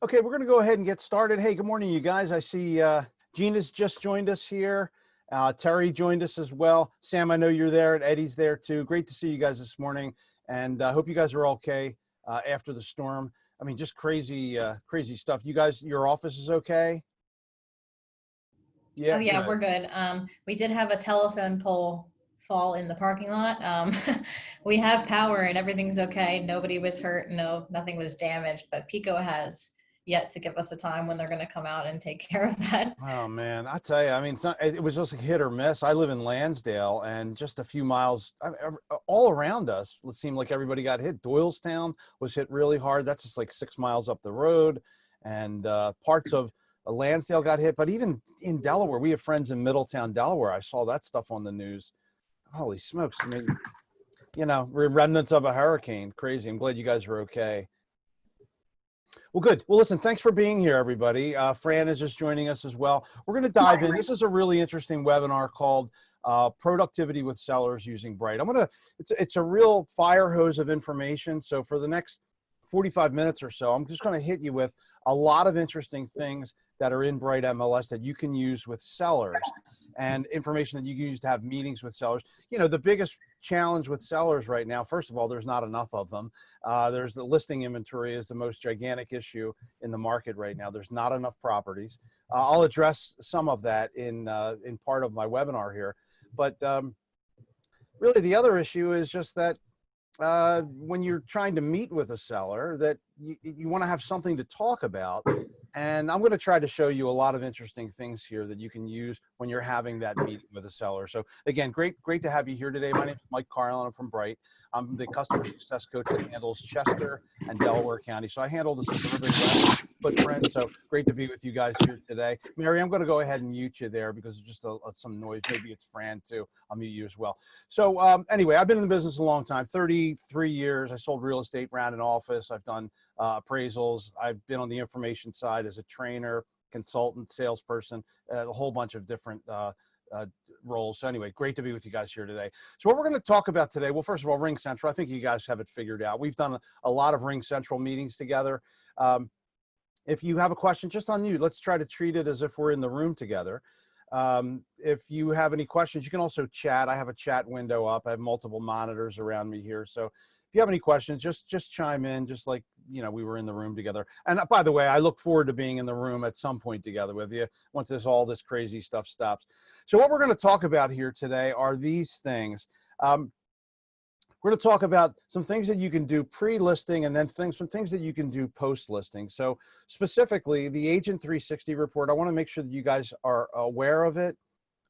Okay, we're going to go ahead and get started. Hey, good morning, you guys. I see Gina's just joined us here. Terry joined us as well. Sam, I know you're there, and Eddie's there too. Great to see you guys this morning, and I hope you guys are okay after the storm. I mean, just crazy, crazy stuff. You guys, your office is okay? Oh Yeah, yeah, good. we're good. We did have a telephone pole fall in the parking lot. We have power and everything's okay. Nobody was hurt. No, nothing was damaged, but Pico has yet to give us a time when they're going to come out and take care of that. Oh man, I tell you, I mean, it was just a hit or miss. I live in Lansdale, and just a few miles all around us, it seemed like everybody got hit. Doylestown was hit really hard. That's just like 6 miles up the road, and parts of Lansdale got hit. But even in Delaware, we have friends in Middletown, Delaware. I saw that stuff on the news. Holy smokes! I mean, remnants of a hurricane. Crazy. I'm glad you guys are okay. Well, good. Well, listen, thanks for being here, everybody. Fran is just joining us as well. We're going to dive in. This is a really interesting webinar called Productivity with Sellers Using Bright. It's a real fire hose of information. So for the next 45 minutes or so, I'm just going to hit you with a lot of interesting things that are in Bright MLS that you can use with sellers and information that you can use to have meetings with sellers. You know, the biggest challenge with sellers right now, first of all, there's not enough of them. There's the listing inventory is the most gigantic issue in the market right now. There's not enough properties. I'll address some of that in part of my webinar here. But really the other issue is just that when you're trying to meet with a seller, that you want to have something to talk about. And I'm going to try to show you a lot of interesting things here that you can use when you're having that meeting with a seller. So again, great to have you here today. My name is Mike Carlin. I'm from Bright. I'm the customer success coach that handles Chester and Delaware County. So I handle the suburban west footprint. So great to be with you guys here today. Mary, I'm going to go ahead and mute you there because there's just some noise. Maybe it's Fran too. I'll mute you as well. So anyway, I've been in the business a long time, 33 years. I sold real estate, ran an office. I've done appraisals. I've been on the information side as a trainer, consultant, salesperson, a whole bunch of different roles. So anyway, great to be with you guys here today. So what we're going to talk about today, well, first of all, Ring Central. I think you guys have it figured out. We've done a lot of Ring Central meetings together. If you have a question, just unmute. Let's try to treat it as if we're in the room together. If you have any questions, you can also chat. I have a chat window up. I have multiple monitors around me here. So if you have any questions, just chime in, just like, you know, we were in the room together. And by the way, I look forward to being in the room at some point together with you once all this crazy stuff stops. So what we're going to talk about here today are these things. We're going to talk about some things that you can do pre-listing and then some things that you can do post-listing. So specifically, the Agent 360 report, I want to make sure that you guys are aware of it.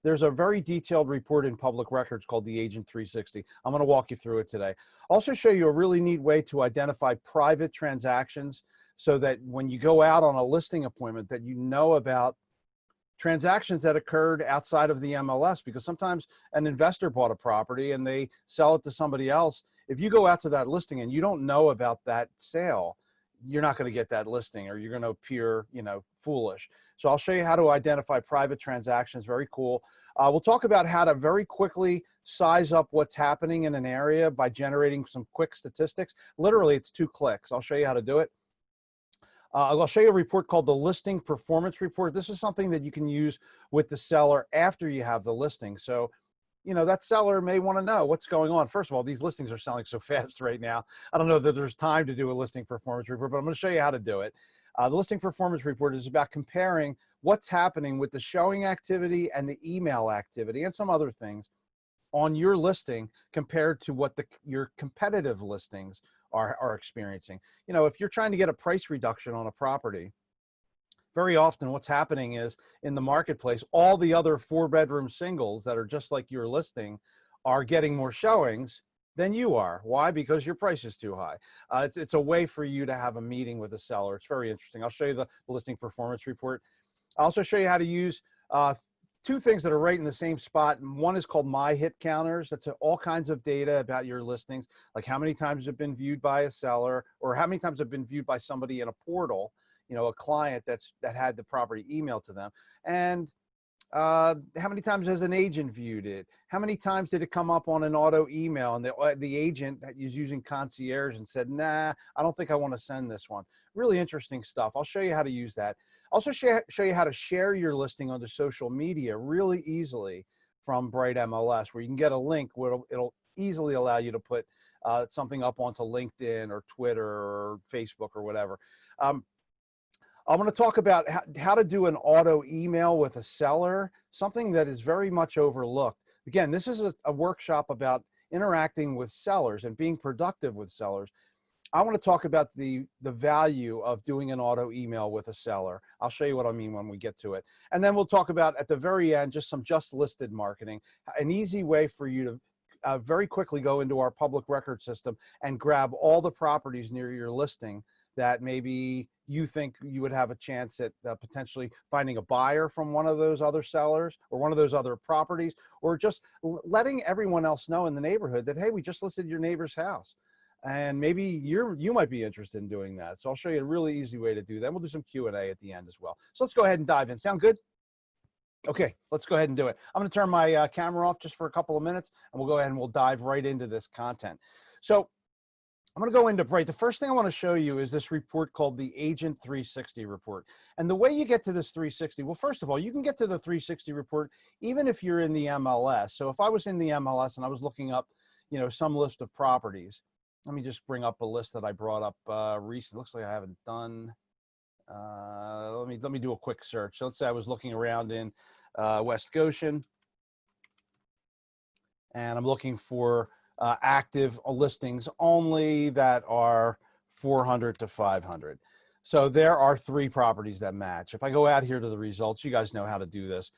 There's a very detailed report in public records called the Agent 360. I'm going to walk you through it today. Also show you a really neat way to identify private transactions so that when you go out on a listing appointment that you know about transactions that occurred outside of the MLS, because sometimes an investor bought a property and they sell it to somebody else. If you go out to that listing and you don't know about that sale, you're not going to get that listing, or you're going to appear, you know, foolish. So I'll show you how to identify private transactions. Very cool. We'll talk about how to very quickly size up what's happening in an area by generating some quick statistics. Literally, it's 2 clicks. I'll show you how to do it. I'll show you a report called the Listing Performance Report. This is something that you can use with the seller after you have the listing. So, you know, that seller may want to know what's going on. First of all, these listings are selling so fast right now. I don't know that there's time to do a listing performance report, but I'm going to show you how to do it. The listing performance report is about comparing what's happening with the showing activity and the email activity and some other things on your listing compared to what your competitive listings are experiencing. You know, if you're trying to get a price reduction on a property, very often what's happening is in the marketplace, all the other 4-bedroom singles that are just like your listing are getting more showings than you are. Why? Because your price is too high. It's a way for you to have a meeting with a seller. It's very interesting. I'll show you the listing performance report. I'll also show you how to use 2 things that are right in the same spot. One is called My Hit Counters. That's all kinds of data about your listings, like how many times have been viewed by a seller, or how many times have been viewed by somebody in a portal, you know, a client that had the property emailed to them. And How many times has an agent viewed it? How many times did it come up on an auto email and the agent that is using concierge and said, nah, I don't think I want to send this one. Really interesting stuff. I'll show you how to use that. Also show you how to share your listing onto social media really easily from Bright MLS, where you can get a link where it'll easily allow you to put something up onto LinkedIn or Twitter or Facebook or whatever. I'm going to talk about how to do an auto email with a seller, something that is very much overlooked. Again, this is a workshop about interacting with sellers and being productive with sellers. I want to talk about the value of doing an auto email with a seller. I'll show you what I mean when we get to it. And then we'll talk about, at the very end, just some just listed marketing, an easy way for you to very quickly go into our public record system and grab all the properties near your listing that maybe you think you would have a chance at potentially finding a buyer from one of those other sellers or one of those other properties, or just letting everyone else know in the neighborhood that, hey, we just listed your neighbor's house. And maybe you might be interested in doing that. So I'll show you a really easy way to do that. We'll do some Q&A at the end as well. So let's go ahead and dive in. Sound good? Okay, let's go ahead and do it. I'm going to turn my camera off just for a couple of minutes, and we'll go ahead and we'll dive right into this content. So I'm going to go into Bright. The first thing I want to show you is this report called the Agent 360 report. And the way you get to this 360, well, first of all, you can get to the 360 report even if you're in the MLS. So if I was in the MLS and I was looking up, some list of properties, let me just bring up a list that I brought up recently. Looks like I haven't done. Let me do a quick search. So let's say I was looking around in West Goshen, and I'm looking for active listings only that are 400 to 500. So there are 3 properties that match. If I go out here to the results, you guys know how to do this.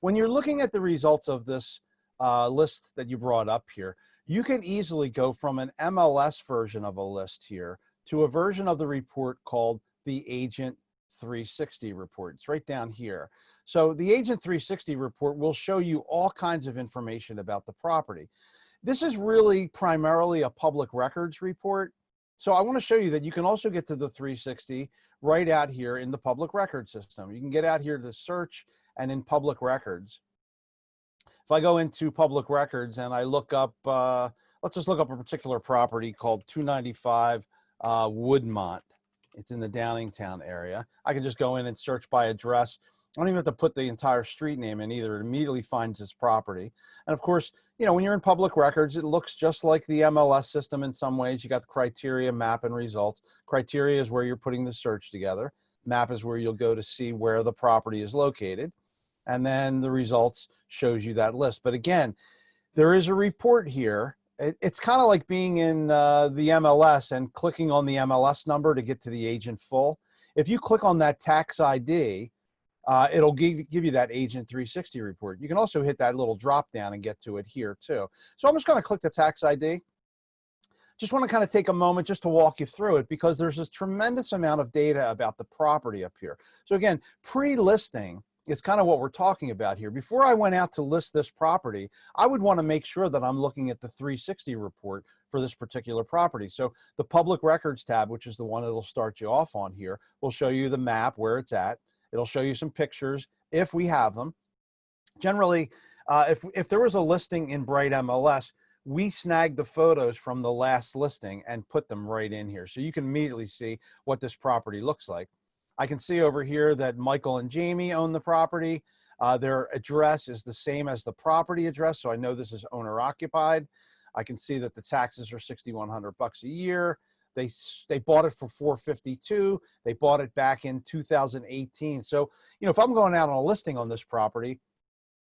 When you're looking at the results of this list that you brought up here, you can easily go from an MLS version of a list here to a version of the report called the Agent 360 report. It's right down here. So the Agent 360 report will show you all kinds of information about the property. This is really primarily a public records report. So I want to show you that you can also get to the 360 right out here in the public record system. You can get out here to search and in public records. If I go into public records and I look up, let's just look up a particular property called 295 Woodmont. It's in the Downingtown area. I can just go in and search by address. I don't even have to put the entire street name in either. It immediately finds this property. And of course, when you're in public records, it looks just like the MLS system in some ways. You got the criteria, map, and results. Criteria is where you're putting the search together. Map is where you'll go to see where the property is located. And then the results shows you that list. But again, there is a report here. It's kind of like being in the MLS and clicking on the MLS number to get to the agent full. If you click on that tax ID, it'll give you that Agent 360 report. You can also hit that little drop down and get to it here too. So I'm just going to click the tax ID. Just want to kind of take a moment just to walk you through it because there's a tremendous amount of data about the property up here. So again, pre-listing is kind of what we're talking about here. Before I went out to list this property, I would want to make sure that I'm looking at the 360 report for this particular property. So the public records tab, which is the one that'll start you off on here, will show you the map where it's at. It'll show you some pictures if we have them. Generally, if there was a listing in Bright MLS, we snag the photos from the last listing and put them right in here. So you can immediately see what this property looks like. I can see over here that Michael and Jamie own the property. Their address is the same as the property address, so I know this is owner occupied. I can see that the taxes are $6,100 a year. They bought it for $452. They bought it back in 2018. So, if I'm going out on a listing on this property,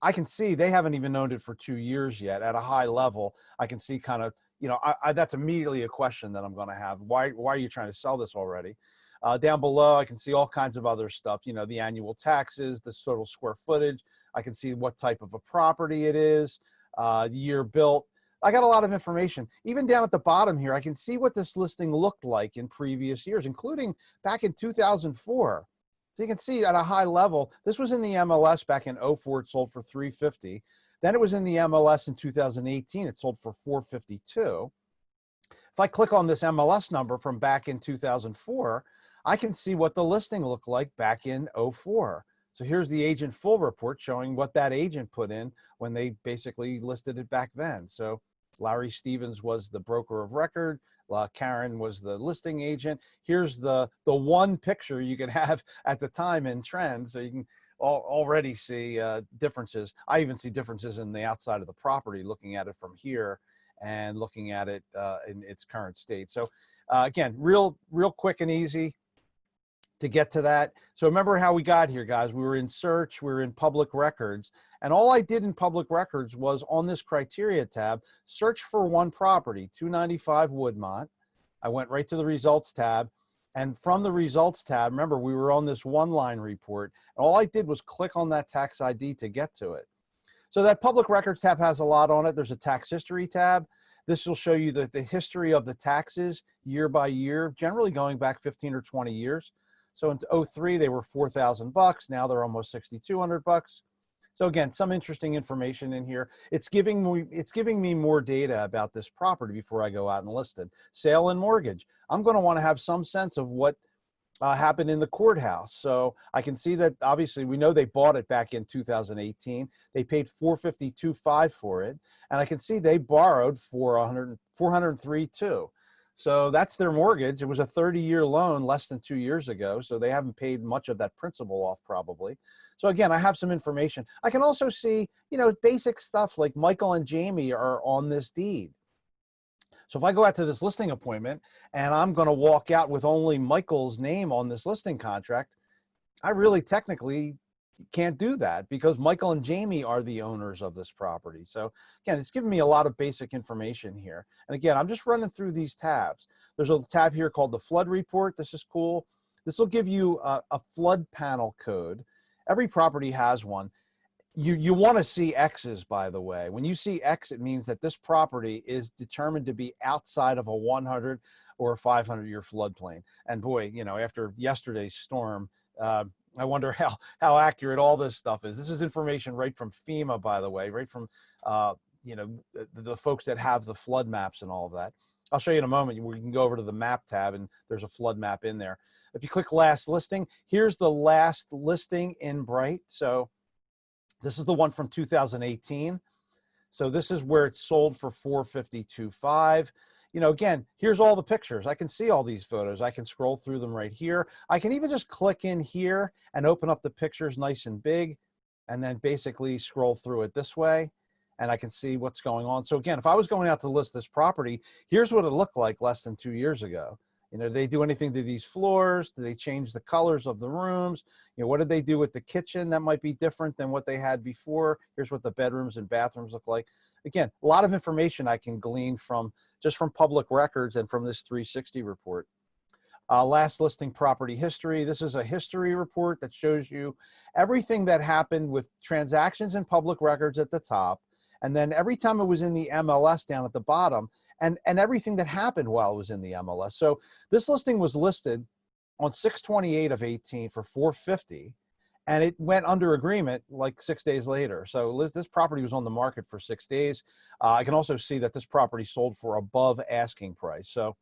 I can see they haven't even owned it for 2 years yet. At a high level, I can see kind of, that's immediately a question that I'm going to have. Why are you trying to sell this already? Down below, I can see all kinds of other stuff, the annual taxes, the total square footage. I can see what type of a property it is, the year built. I got a lot of information. Even down at the bottom here, I can see what this listing looked like in previous years, including back in 2004. So you can see at a high level, this was in the MLS back in 04, it sold for $350. Then it was in the MLS in 2018, it sold for $452. If I click on this MLS number from back in 2004, I can see what the listing looked like back in 04. So here's the agent full report showing what that agent put in when they basically listed it back then. So Larry Stevens was the broker of record. Karen was the listing agent. Here's the one picture you could have at the time in trends. So you can already see differences. I even see differences in the outside of the property, looking at it from here and looking at it in its current state. So again, real quick and easy to get to that. So remember how we got here, guys. We were in search, we were in public records, and all I did in public records was on this criteria tab, search for one property, 295 Woodmont. I went right to the results tab, and from the results tab, remember we were on this one line report, and all I did was click on that tax ID to get to it. So that public records tab has a lot on it. There's a tax history tab. This will show you the history of the taxes year by year, generally going back 15 or 20 years. So in 03, they were $4,000. Now they're almost $6,200. So again, some interesting information in here. It's giving me more data about this property before I go out and list it. Sale and mortgage. I'm going to want to have some sense of what happened in the courthouse. So I can see that obviously we know they bought it back in 2018. They paid $452,500 for it, and I can see they borrowed for $403,200. So that's their mortgage. It was a 30-year loan less than 2 years ago, so they haven't paid much of that principal off probably. So again, I have some information. I can also see, basic stuff like Michael and Jamie are on this deed. So if I go out to this listing appointment and I'm going to walk out with only Michael's name on this listing contract, I really technically can't do that because Michael and Jamie are the owners of this property. So again, it's giving me a lot of basic information here. And again, I'm just running through these tabs. There's a tab here called the flood report. This is cool. This will give you a flood panel code. Every property has one. You want to see X's, by the way. When you see X, it means that this property is determined to be outside of a 100 or a 500-year floodplain. And boy, after yesterday's storm, I wonder how accurate all this stuff is. This is information right from FEMA, by the way, right from the folks that have the flood maps and all of that. I'll show you in a moment. We can go over to the map tab, and there's a flood map in there. If you click last listing, here's the last listing in Bright. So this is the one from 2018. So this is where it sold for $452,500. Again, here's all the pictures. I can see all these photos. I can scroll through them right here. I can even just click in here and open up the pictures nice and big, and then basically scroll through it this way, and I can see what's going on. So again, if I was going out to list this property, here's what it looked like less than 2 years ago. Did they do anything to these floors? Did they change the colors of the rooms? What did they do with the kitchen that might be different than what they had before? Here's what the bedrooms and bathrooms look like. Again, a lot of information I can glean from public records and from this 360 report. Last listing property history. This is a history report that shows you everything that happened with transactions in public records at the top, and then every time it was in the MLS down at the bottom, and everything that happened while it was in the MLS. So this listing was listed on 6/28 of 18 for $450,000, and it went under agreement like 6 days later. So this property was on the market for 6 days. I can also see that this property sold for above asking price. So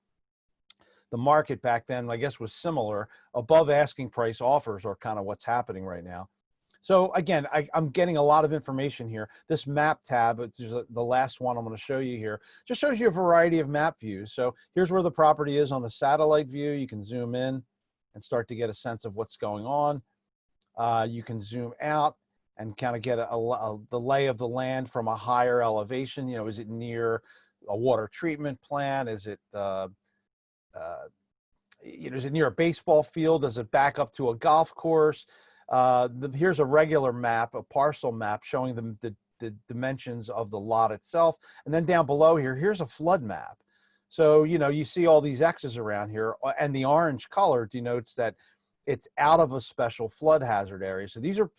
the market back then, I guess, was similar. Above asking price offers are kind of what's happening right now. So again, I'm getting a lot of information here. This map tab, which is the last one I'm going to show you here, just shows you a variety of map views. So here's where the property is on the satellite view. You can zoom in and start to get a sense of what's going on. You can zoom out and kind of get the lay of the land from a higher elevation. Is it near a water treatment plant? Is it is it near a baseball field? Does it back up to a golf course? Here's a regular map, a parcel map showing the dimensions of the lot itself. And then down below here, here's a flood map. So, you see all these X's around here, and the orange color denotes that it's out of a special flood hazard area. So these are,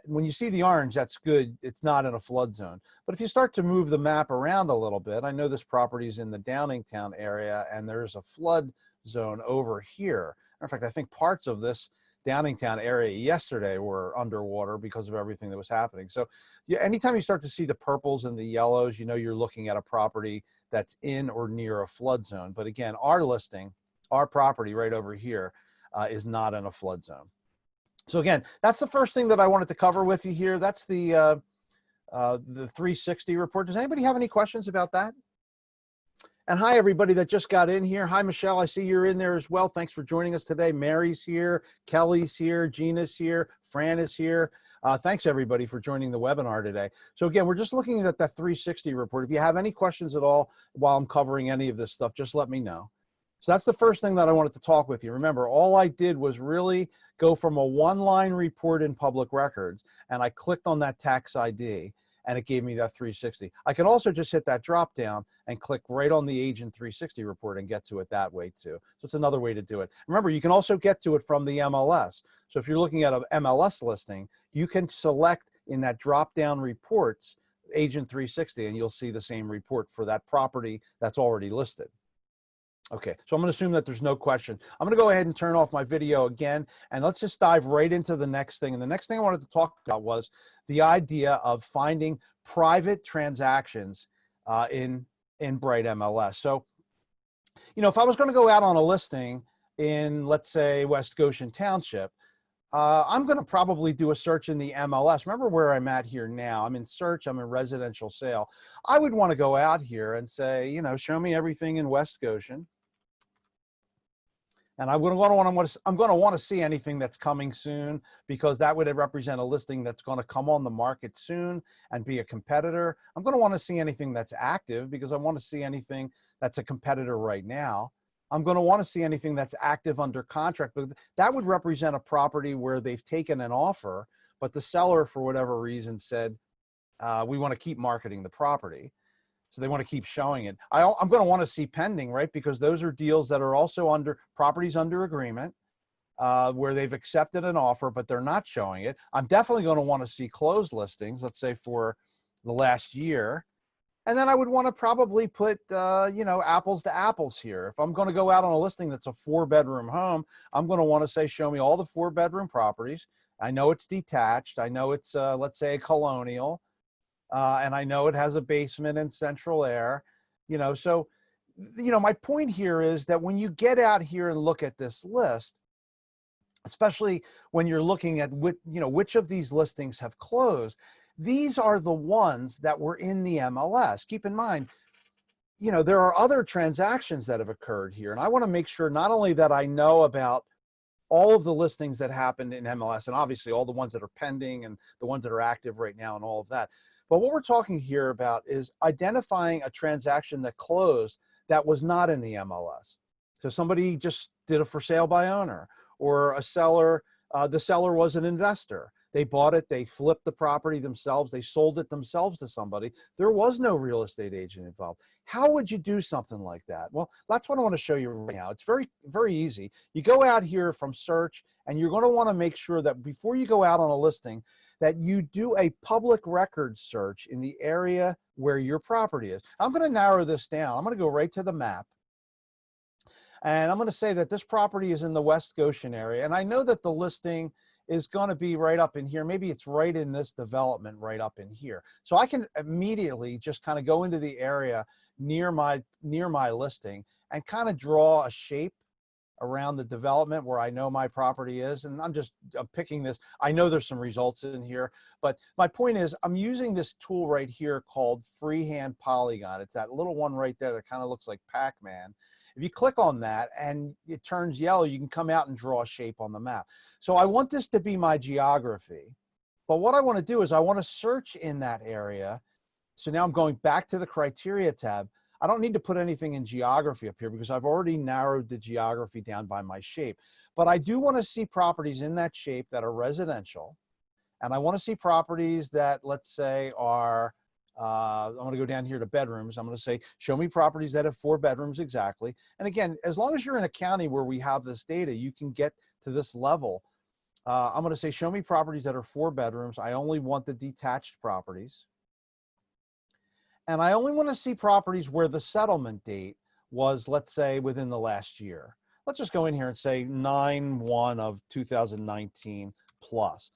when you see the orange, that's good. It's not in a flood zone. But if you start to move the map around a little bit, I know this property is in the Downingtown area, and there's a flood zone over here. In fact, I think parts of this Downingtown area yesterday were underwater because of everything that was happening. So anytime you start to see the purples and the yellows, you're looking at a property that's in or near a flood zone. But again, our listing, our property right over here is not in a flood zone. So again, that's the first thing that I wanted to cover with you here. That's the 360 report. Does anybody have any questions about that? And hi, everybody that just got in here. Hi, Michelle. I see you're in there as well. Thanks for joining us today. Mary's here. Kelly's here. Gina's here. Fran is here. Thanks, everybody, for joining the webinar today. So again, we're just looking at that 360 report. If you have any questions at all while I'm covering any of this stuff, just let me know. So that's the first thing that I wanted to talk with you. Remember, all I did was really go from a one-line report in public records, and I clicked on that tax ID, and it gave me that 360. I can also just hit that drop down and click right on the Agent 360 report and get to it that way too. So it's another way to do it. Remember, you can also get to it from the MLS. So if you're looking at an MLS listing, you can select in that drop down reports, Agent 360, and you'll see the same report for that property that's already listed. Okay, so I'm going to assume that there's no question. I'm going to go ahead and turn off my video again, and let's just dive right into the next thing. And the next thing I wanted to talk about was the idea of finding private transactions in Bright MLS. So, you know, if I was going to go out on a listing in, let's say, West Goshen Township, I'm going to probably do a search in the MLS. Remember where I'm at here now. I'm in search. I'm in residential sale. I would want to go out here and say, you know, show me everything in West Goshen. And I'm going to want to see anything that's coming soon, because that would represent a listing that's going to come on the market soon and be a competitor. I'm going to want to see anything that's active, because I want to see anything that's a competitor right now. I'm going to want to see anything that's active under contract, but that would represent a property where they've taken an offer, but the seller, for whatever reason, said, we want to keep marketing the property. So they want to keep showing it. I'm going to want to see pending, right? Because those are deals that are also under properties under agreement, where they've accepted an offer, but they're not showing it. I'm definitely going to want to see closed listings, let's say for the last year. And then I would want to probably put, you know, apples to apples here. If I'm going to go out on a listing that's a 4-bedroom home, I'm going to want to say, show me all the 4-bedroom properties. I know it's detached. I know it's, let's say, a colonial. And I know it has a basement and central air, you know. So, you know, my point here is that when you get out here and look at this list, especially when you're looking at which of these listings have closed, these are the ones that were in the MLS. Keep in mind, you know, there are other transactions that have occurred here, and I want to make sure not only that I know about all of the listings that happened in MLS, and obviously all the ones that are pending and the ones that are active right now and all of that. But what we're talking here about is identifying a transaction that closed that was not in the MLS. So somebody just did a for sale by owner, or a seller, the seller was an investor. They bought it, they flipped the property themselves, they sold it themselves to somebody. There was no real estate agent involved. How would you do something like that? Well, that's what I want to show you right now. It's very, very easy. You go out here from search, and you're going to want to make sure that before you go out on a listing, that you do a public record search in the area where your property is. I'm going to narrow this down. I'm going to go right to the map. And I'm going to say that this property is in the West Goshen area. And I know that the listing is going to be right up in here. Maybe it's right in this development right up in here. So I can immediately just kind of go into the area near my listing and kind of draw a shape around the development where I know my property is. And I'm picking this. I know there's some results in here, but my point is I'm using this tool right here called Freehand Polygon. It's that little one right there that kind of looks like Pac-Man. If you click on that and it turns yellow, you can come out and draw a shape on the map. So I want this to be my geography, but what I want to do is I want to search in that area. So now I'm going back to the criteria tab. I don't need to put anything in geography up here because I've already narrowed the geography down by my shape. But I do want to see properties in that shape that are residential. And I want to see properties that, let's say, are, I'm going to go down here to bedrooms. I'm going to say, show me properties that have 4 bedrooms exactly. And again, as long as you're in a county where we have this data, you can get to this level. I'm going to say, show me properties that are 4 bedrooms. I only want the detached properties. And I only want to see properties where the settlement date was, let's say, within the last year. Let's just go in here and say 9/1 of 2019 plus.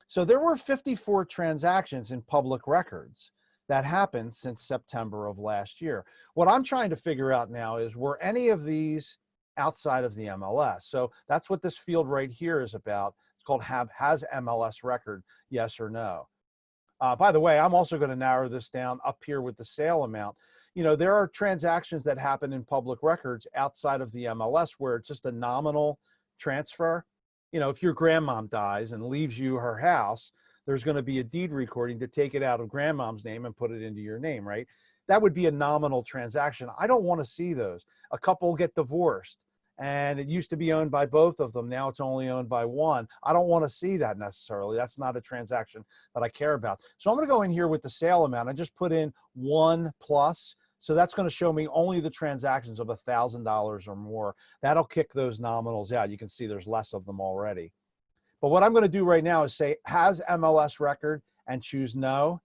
So there were 54 transactions in public records that happened since September of last year. What I'm trying to figure out now is, were any of these outside of the MLS? So that's what this field right here is about. It's called has MLS record, yes or no. By the way, I'm also going to narrow this down up here with the sale amount. You know, there are transactions that happen in public records outside of the MLS where it's just a nominal transfer. You know, if your grandmom dies and leaves you her house, there's going to be a deed recording to take it out of grandmom's name and put it into your name, right? That would be a nominal transaction. I don't want to see those. A couple get divorced and it used to be owned by both of them. Now it's only owned by one. I don't want to see that necessarily. That's not a transaction that I care about. So I'm going to go in here with the sale amount. I just put in 1 plus. So that's going to show me only the transactions of $1,000 or more. That'll kick those nominals out. You can see there's less of them already. But what I'm going to do right now is say, has MLS record, and choose no.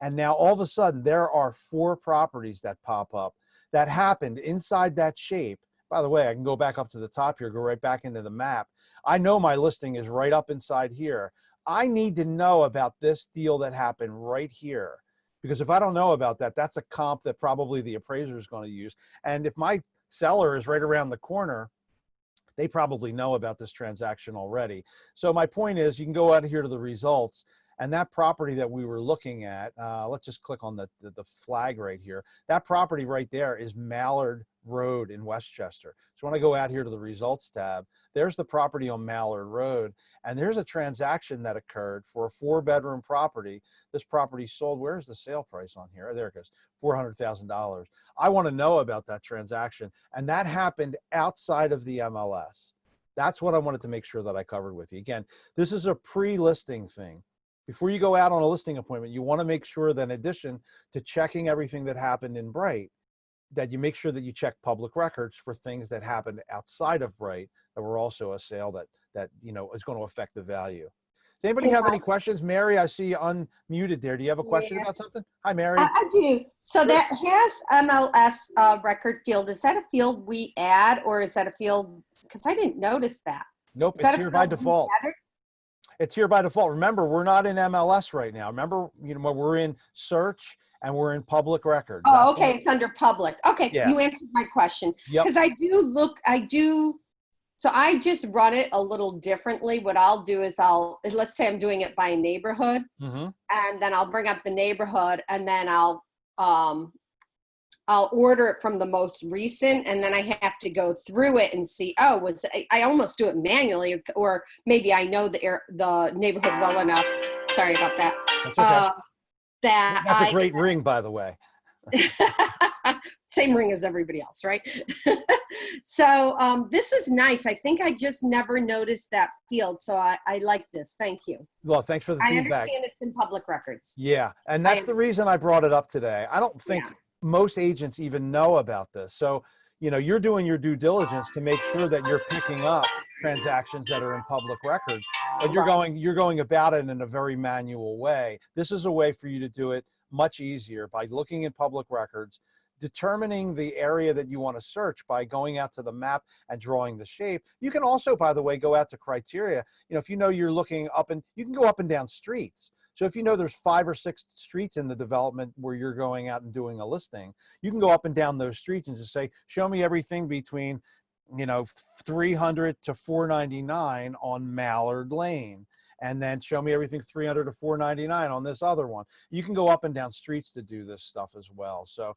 And now all of a sudden there are 4 properties that pop up that happened inside that shape. By the way, I can go back up to the top here, go right back into the map. I know my listing is right up inside here. I need to know about this deal that happened right here. Because if I don't know about that, that's a comp that probably the appraiser is going to use. And if my seller is right around the corner, they probably know about this transaction already. So my point is, you can go out here to the results, and that property that we were looking at, let's just click on the flag right here. That property right there is Mallard Road in Westchester. So when I go out here to the results tab, there's the property on Mallard Road, and there's a transaction that occurred for a 4-bedroom property. This property sold, where's the sale price on here? Oh, there it goes, $400,000. I want to know about that transaction, and that happened outside of the MLS. That's what I wanted to make sure that I covered with you. Again, this is a pre-listing thing. Before you go out on a listing appointment, you want to make sure that in addition to checking everything that happened in Bright, that you make sure that you check public records for things that happened outside of Bright that were also a sale that you know is going to affect the value. Does anybody have any questions? Mary, I see you unmuted there. Do you have a question Yeah, about something? Hi, Mary. I do. So Good. that has MLS record field. Is that a field we add, or is that a field? Because I didn't notice that. Nope, Is it's that a here by field we default. added? It's here by default. Remember, we're not in MLS right now. Remember, you know, we're in search and we're in public records. Oh, okay. It's under public. Okay, Yeah. you answered my question. Yep. Because so I just run it a little differently. What I'll do is let's say I'm doing it by neighborhood, and then I'll bring up the neighborhood, and then I'll order it from the most recent, and then I have to go through it and see, oh, I almost do it manually, or maybe I know the neighborhood well enough. Sorry about that. That's okay. That's a great I ring, by the way. same ring as everybody else, right? So this is nice. I think I just never noticed that field, so I like this. Thank you. Well, thanks for the feedback. I understand it's in public records. Yeah, and that's the reason I brought it up today. I don't think most agents even know about this. So, you know, you're doing your due diligence to make sure that you're picking up transactions that are in public records, but you're going about it in a very manual way. This is a way for you to do it much easier by looking in public records, determining the area that you want to search by going out to the map and drawing the shape. You can also, by the way, go out to criteria. You know, if you know you're looking up, and you can go up and down streets. So if you know there's 5 or 6 streets in the development where you're going out and doing a listing, you can go up and down those streets and just say, show me everything between, you know, 300 to 499 on Mallard Lane. And then show me everything 300 to 499 on this other one. You can go up and down streets to do this stuff as well. So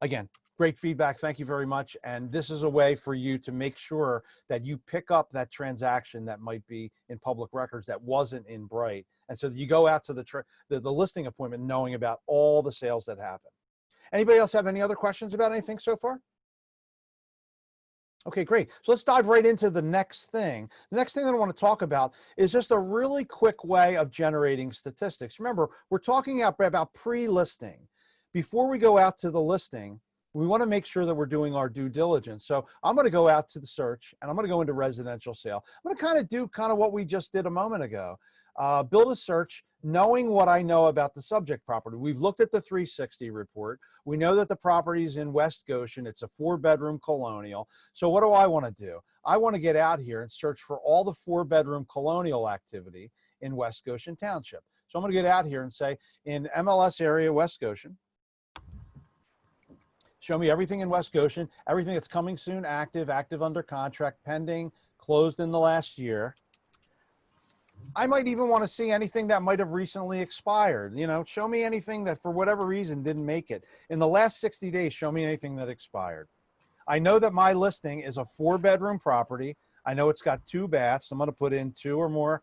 again, great feedback. Thank you very much. And this is a way for you to make sure that you pick up that transaction that might be in public records that wasn't in Bright. And so that you go out to the listing appointment knowing about all the sales that happen. Anybody else have any other questions about anything so far? Okay, great. So let's dive right into the next thing. The next thing that I want to talk about is just a really quick way of generating statistics. Remember, we're talking about pre-listing. Before we go out to the listing, we want to make sure that we're doing our due diligence. So I'm going to go out to the search, and I'm going to go into residential sale. I'm going to kind of do what we just did a moment ago. Build a search knowing what I know about the subject property. We've looked at the 360 report. We know that the property is in West Goshen. It's a 4-bedroom colonial. So what do I want to do? I want to get out here and search for all the 4-bedroom colonial activity in West Goshen Township. So I'm going to get out here and say, in MLS area, West Goshen, show me everything in West Goshen, everything that's coming soon, active under contract, pending, closed in the last year. I might even want to see anything that might have recently expired. You know, show me anything that for whatever reason didn't make it. In the last 60 days, show me anything that expired. I know that my listing is a 4-bedroom property. I know it's got 2 baths. I'm going to put in 2 or more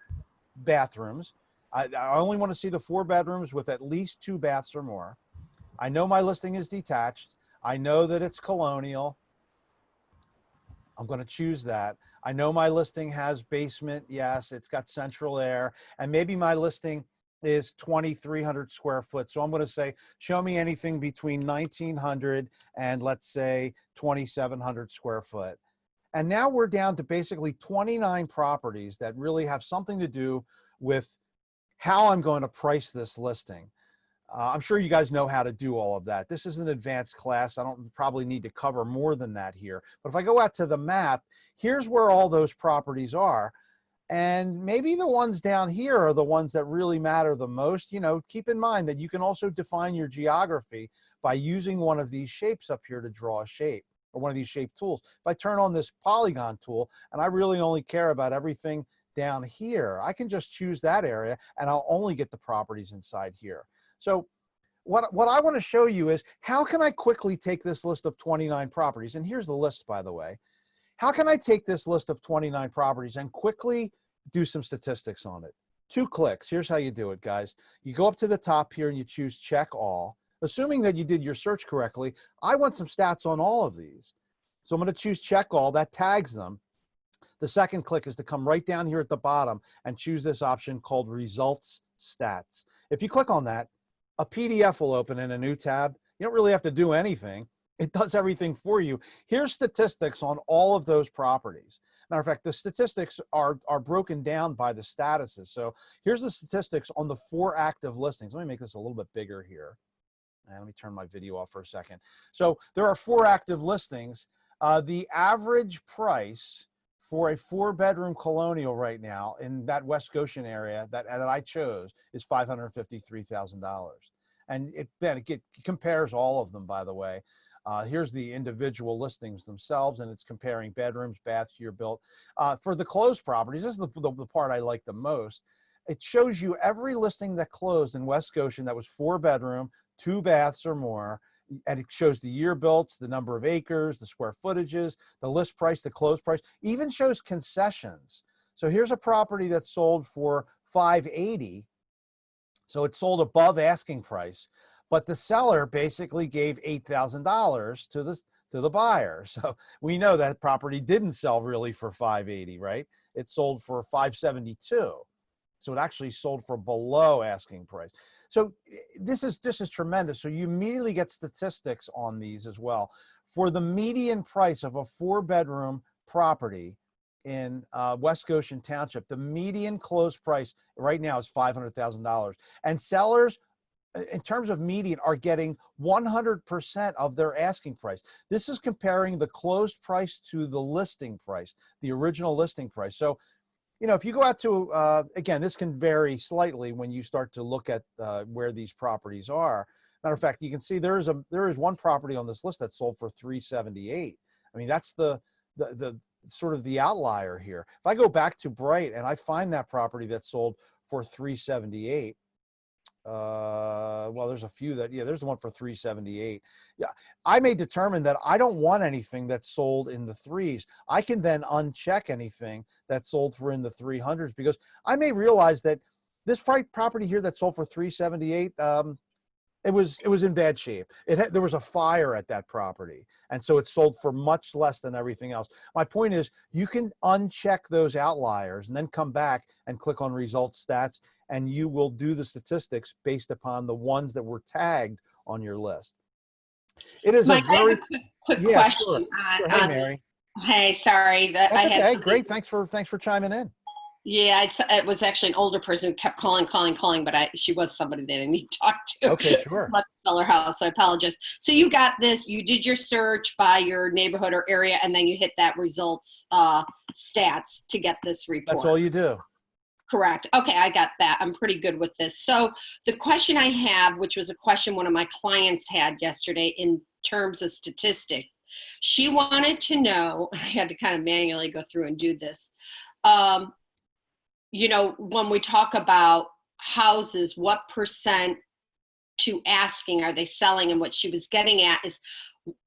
bathrooms. I only want to see the 4 bedrooms with at least 2 baths or more. I know my listing is detached. I know that it's colonial. I'm going to choose that. I know my listing has basement. Yes, it's got central air. And maybe my listing is 2,300 square foot. So I'm going to say, show me anything between 1,900 and let's say 2,700 square foot. And now we're down to basically 29 properties that really have something to do with how I'm going to price this listing. I'm sure you guys know how to do all of that. This is an advanced class. I don't probably need to cover more than that here. But if I go out to the map, here's where all those properties are. And maybe the ones down here are the ones that really matter the most. You know, keep in mind that you can also define your geography by using one of these shapes up here to draw a shape, or one of these shape tools. If I turn on this polygon tool and I really only care about everything down here, I can just choose that area and I'll only get the properties inside here. So what I want to show you is how can I quickly take this list of 29 properties, and here's the list, by the way. How can I take this list of 29 properties and quickly do some statistics on it? 2 clicks. Here's how you do it, guys. You go up to the top here and you choose check all. Assuming that you did your search correctly, I want some stats on all of these. So I'm going to choose check all. That tags them. The second click is to come right down here at the bottom and choose this option called results stats. If you click on that, a PDF will open in a new tab. You don't really have to do anything. It does everything for you. Here's statistics on all of those properties. Matter of fact, the statistics are broken down by the statuses. So here's the statistics on the 4 active listings. Let me make this a little bit bigger here. And let me turn my video off for a second. So there are 4 active listings. The average price for a 4-bedroom colonial right now in that West Goshen area that I chose is $553,000. And it compares all of them, by the way. Here's the individual listings themselves, and it's comparing bedrooms, baths, year built. For the closed properties, this is the part I like the most. It shows you every listing that closed in West Goshen that was 4-bedroom, 2 baths or more. And it shows the year built, the number of acres, the square footages, the list price, the close price, even shows concessions. So here's a property that sold for $580. So it sold above asking price, but the seller basically gave $8,000 to the buyer. So we know that property didn't sell really for $580, right? It sold for $572. So it actually sold for below asking price. So this is tremendous. So you immediately get statistics on these as well. For the median price of a 4-bedroom property in West Goshen Township, the median close price right now is $500,000. And sellers, in terms of median, are getting 100% of their asking price. This is comparing the closed price to the listing price, the original listing price. So, you know, if you go out to, again, this can vary slightly when you start to look at where these properties are. Matter of fact, you can see there is one property on this list that sold for $378. I mean, that's the sort of the outlier here. If I go back to Bright and I find that property that sold for $378, well, there's a few that, yeah, there's the one for $378. Yeah, I may determine that I don't want anything that's sold in the 3s. I can then uncheck anything that's sold for in the 300s, because I may realize that this property here that sold for $378, it was in bad shape. There was a fire at that property, and so it sold for much less than everything else. My point is, you can uncheck those outliers and then come back and click on results stats, and you will do the statistics based upon the ones that were tagged on your list. It is Mike, a very I have a quick yeah, question. Sure. Hey, Mary. Hey, sorry that That's I had. okay. Great. Thanks for chiming in. Yeah, it was actually an older person who kept calling, but she was somebody that I need to talk to. Okay, sure. Let's sell her house. So I apologize. So you got this. You did your search by your neighborhood or area, and then you hit that results stats to get this report. That's all you do. Correct. Okay, I got that. I'm pretty good with this. So the question I have, which was a question one of my clients had yesterday in terms of statistics, she wanted to know, I had to kind of manually go through and do this. you know, when we talk about houses, what percent to asking are they selling? And what she was getting at is,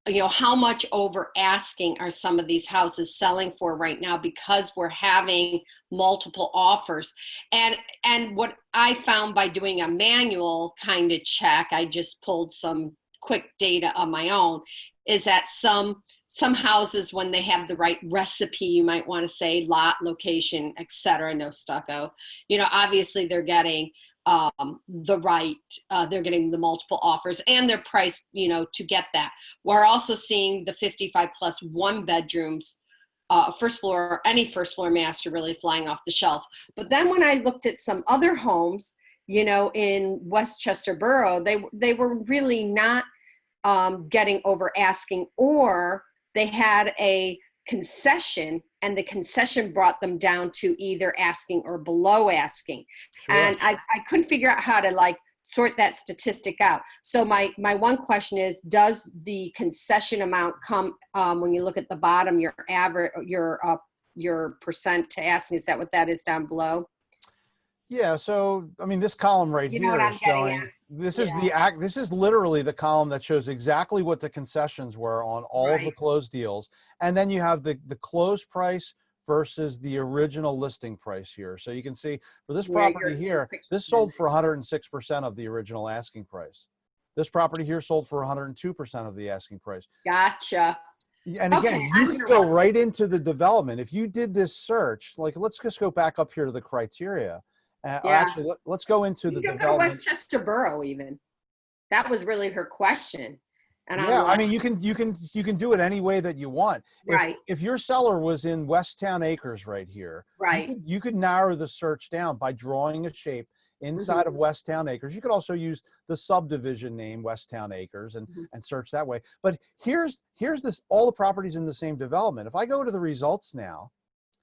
you know, how much over asking are some of these houses selling for right now, because we're having multiple offers. And what I found by doing a manual kind of check, I just pulled some quick data on my own, is that some houses, when they have the right recipe, you might want to say lot, location, etc., no stucco, you know, obviously they're getting the right, they're getting the multiple offers, and they're priced, you know, to get that. We're also seeing the 55 plus 1 bedrooms, first floor, any first floor master really flying off the shelf. But then when I looked at some other homes, you know, in Westchester Borough, they were really not getting over asking, or they had a concession, and the concession brought them down to either asking or below asking. Sure. And I couldn't figure out how to like sort that statistic out. So my one question is, does the concession amount come when you look at the bottom, your average, your percent to asking, is that what that is down below? Yeah, so I mean, this column right You know here what is I'm getting showing, at. this is Yeah. this is literally the column that shows exactly what the concessions were on all of the Right. closed deals. And then you have the closed price versus the original listing price here. So you can see for this Yeah, property your here, picture. this sold for 106% of the original asking price. This property here sold for 102% of the asking price. Gotcha. And Okay, again, you I'm can gonna go run. right into the development. If you did this search, like let's just go back up here to the criteria. Or Yeah. actually, let's go into the You can go to development. Westchester Borough even. That was really her question. And I'm Yeah, I like, mean, you can do it any way that you want. right, If your seller was in Westtown Acres right here, right. you could narrow the search down by drawing a shape inside of Mm-hmm, Westtown Acres. You could also use the subdivision name Westtown Acres mm-hmm. and search that way. But here's this, all the properties in the same development. If I go to the results now,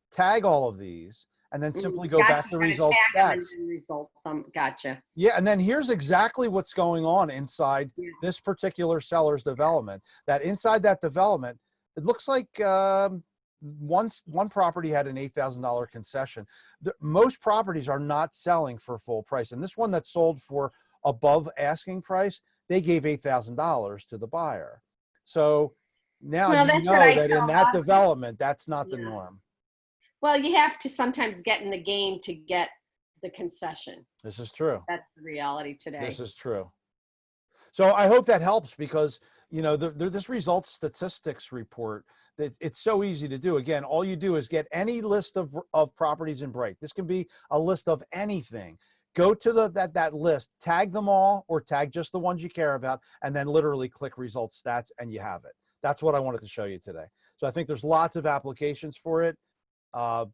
tag all of these, and then Mm-hmm. simply go Gotcha. back to You're gonna results tag them and stats. then result them. Gotcha. Yeah, and then here's exactly what's going on inside Yeah. this particular seller's development. That inside that development, it looks like one property had an $8,000 concession. Most properties are not selling for full price, and this one that sold for above asking price, they gave $8,000 to the buyer. So now Well, you that's what know I that tell in a that lot of people. development, that's not the Yeah. norm. Well, you have to sometimes get in the game to get the concession. This is true. That's the reality This today. is true. So I hope that helps, because you know this results statistics report, that it's so easy to do. Again, all you do is get any list of properties in Bright. This can be a list of anything. Go to that list, tag them all, or tag just the ones you care about, and then literally click results stats, and you have it. That's what I wanted to show you today. So I think there's lots of applications for it.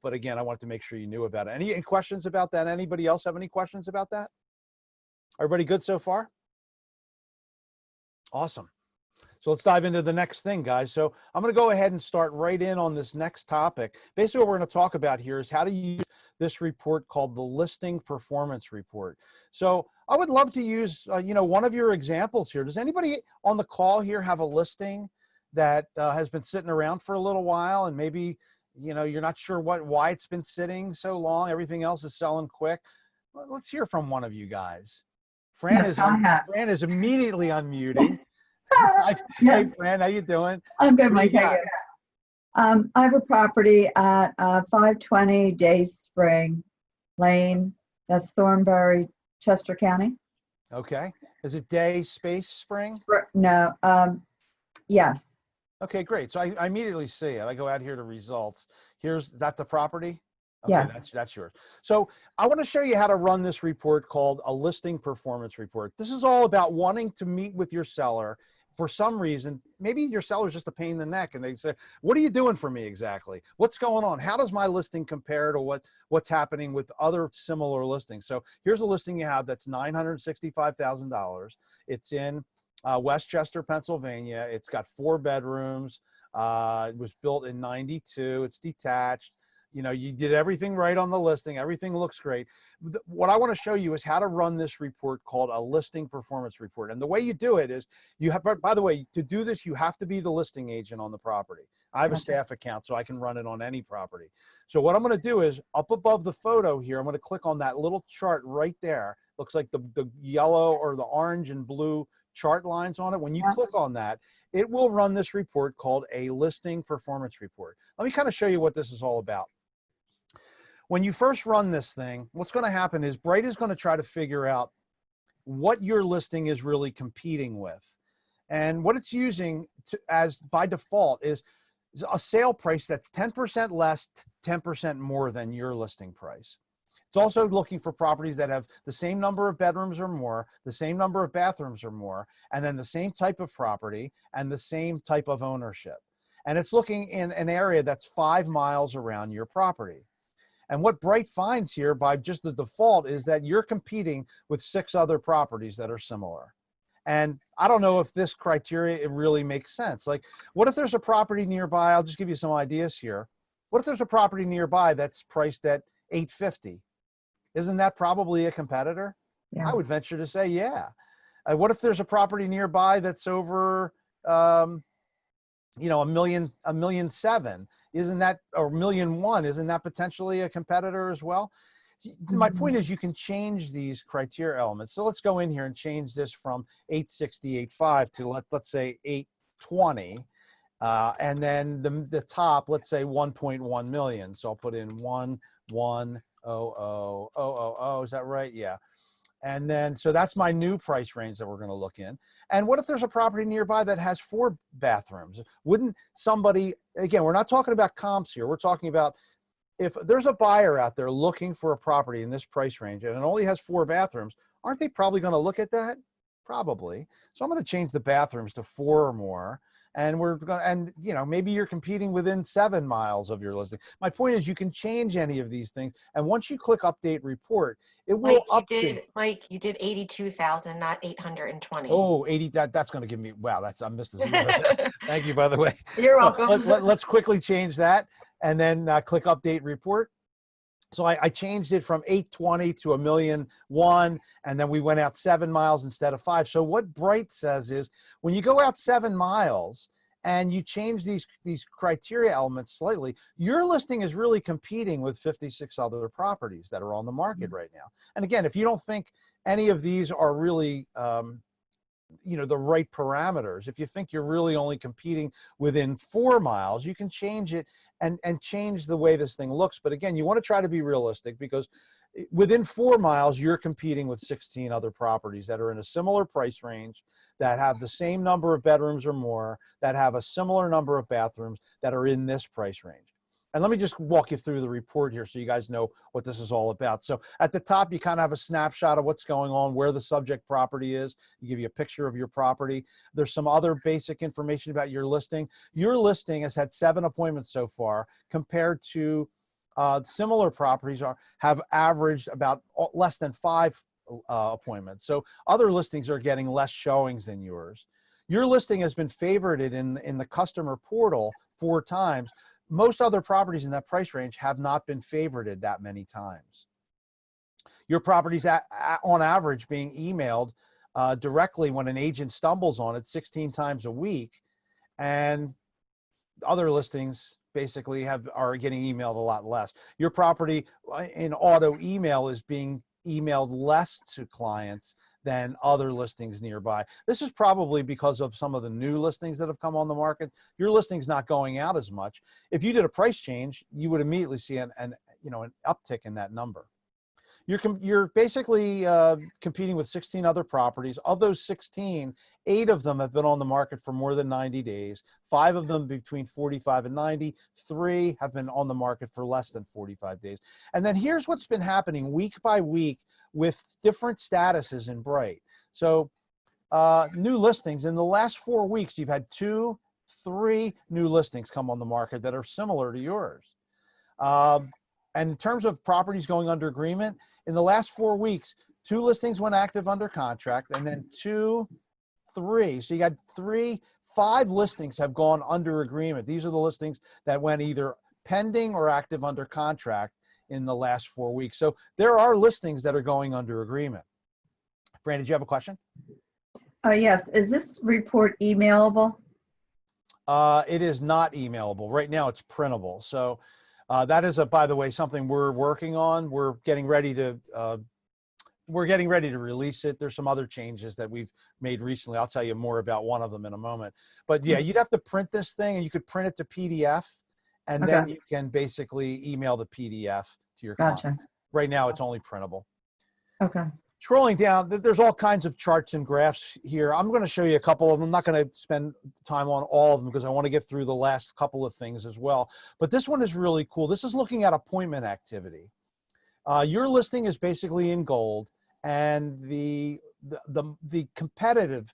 But again, I wanted to make sure you knew about it. Any questions about that? Anybody else have any questions about that? Everybody good so far? Awesome. So let's dive into the next thing, guys. So I'm going to go ahead and start right in on this next topic. Basically, what we're going to talk about here is how to use this report called the Listing Performance Report. So I would love to use, one of your examples here. Does anybody on the call here have a listing that has been sitting around for a little while, and maybe, you're not sure why it's been sitting so long? Everything else is selling quick. Let's hear from one of you guys. Fran Yes, I have. Fran is immediately unmuting. Hi, hey, Yes, Fran, how you doing? I'm good, What do you Mike. How got? you? I have a property at 520 Day Spring Lane. That's Thornbury, Chester County. Okay. Is it Day Space Spring? No, yes, Okay, great. So I immediately see it. I go out here to results. Here's that the property? Okay, yes. that's yours. So I want to show you how to run this report called a listing performance report. This is all about wanting to meet with your seller. For some reason, maybe your seller's just a pain in the neck, and they say, what are you doing for me exactly? What's going on? How does my listing compare to what's happening with other similar listings? So here's a listing you have that's $965,000. It's in Westchester, Pennsylvania. It's got 4 bedrooms. It was built in '92. It's detached. You know, you did everything right on the listing. Everything looks great. What I want to show you is how to run this report called a listing performance report. And the way you do it is you have, by the way, to do this, you have to be the listing agent on the property. I have a Okay. staff account, so I can run it on any property. So what I'm going to do is up above the photo here, I'm going to click on that little chart right there. Looks like the yellow or the orange and blue chart lines on it. When you Yeah. click on that, it will run this report called a listing performance report. Let me kind of show you what this is all about. When you first run this thing, what's going to happen is Bright is going to try to figure out what your listing is really competing with. And what it's using as by default is a sale price that's 10% less, 10% more than your listing price. It's also looking for properties that have the same number of bedrooms or more, the same number of bathrooms or more, and then the same type of property and the same type of ownership. And it's looking in an area that's 5 miles around your property. And what Bright finds here by just the default is that you're competing with 6 other properties that are similar. And I don't know if this criteria, it really makes sense. Like, what if there's a property nearby? I'll just give you some ideas here. What if there's a property nearby that's priced at $850? Isn't that probably a competitor? Yes. I would venture to say, yeah. What if there's a property nearby that's over, you know, $1.7 million? Isn't that, or $1.1 million? Isn't that potentially a competitor as well? My point is, you can change these criteria elements. So let's go in here and change this from 860, 8.5 to let's say 820. And then the top, let's say 1.1 million. So I'll put in 1,100,000. Is that right? Yeah. And then, so that's my new price range that we're going to look in. And what if there's a property nearby that has 4 bathrooms? Wouldn't somebody, again, we're not talking about comps here. We're talking about if there's a buyer out there looking for a property in this price range and it only has 4 bathrooms, aren't they probably going to look at that? Probably. So I'm going to change the bathrooms to 4 or more. And we're going to, and you know, maybe you're competing within 7 miles of your listing. My point is, you can change any of these things. And once you click update report, it will update. Mike, you did 82,000, not 820. Oh, 80, that's going to give me, wow, I missed a 0 there. Thank you, by the way. You're So welcome. let's quickly change that and then click update report. So I changed it from 820 to 1,000,001, and then we went out 7 miles instead of 5. So what Bright says is, when you go out 7 miles and you change these criteria elements slightly, your listing is really competing with 56 other properties that are on the market right now. And again, if you don't think any of these are really you know, the right parameters, if you think you're really only competing within 4 miles, you can change it and change the way this thing looks. But again, you want to try to be realistic, because within 4 miles, you're competing with 16 other properties that are in a similar price range, that have the same number of bedrooms or more, that have a similar number of bathrooms, that are in this price range. And let me just walk you through the report here so you guys know what this is all about. So at the top, you kind of have a snapshot of what's going on, where the subject property is. You give you a picture of your property. There's some other basic information about your listing. Your listing has had 7 appointments so far, compared to similar properties have averaged about less than 5 appointments. So other listings are getting less showings than yours. Your listing has been favorited in the customer portal 4 times. Most other properties in that price range have not been favorited that many times. Your property's on average being emailed directly when an agent stumbles on it 16 times a week, and other listings basically are getting emailed a lot less. Your property in auto email is being emailed less to clients than other listings nearby. This is probably because of some of the new listings that have come on the market. Your listing's not going out as much. If you did a price change, you would immediately see an uptick in that number. You're basically competing with 16 other properties. Of those 16, 8 of them have been on the market for more than 90 days. 5 of them between 45 and 90. 3 have been on the market for less than 45 days. And then here's what's been happening week by week with different statuses in Bright. So new listings, in the last 4 weeks, you've had 2, 3 new listings come on the market that are similar to yours. And in terms of properties going under agreement, in the last 4 weeks, 2 listings went active under contract, and then 2, 3. So you got 5 listings have gone under agreement. These are the listings that went either pending or active under contract in the last 4 weeks. So there are listings that are going under agreement. Fran, did you have a question? Yes, is this report emailable? It is not emailable. Right now it's printable. So that is, by the way, something we're working on. We're getting ready to release it. There's some other changes that we've made recently. I'll tell you more about one of them in a moment. But yeah, you'd have to print this thing, and you could print it to PDF, and then Okay. you can basically email the PDF to your client. Gotcha. Right now it's only printable. Okay. Scrolling down, there's all kinds of charts and graphs here. I'm going to show you a couple of them. I'm not going to spend time on all of them because I want to get through the last couple of things as well. But this one is really cool. This is looking at appointment activity. Your listing is basically in gold, and the competitive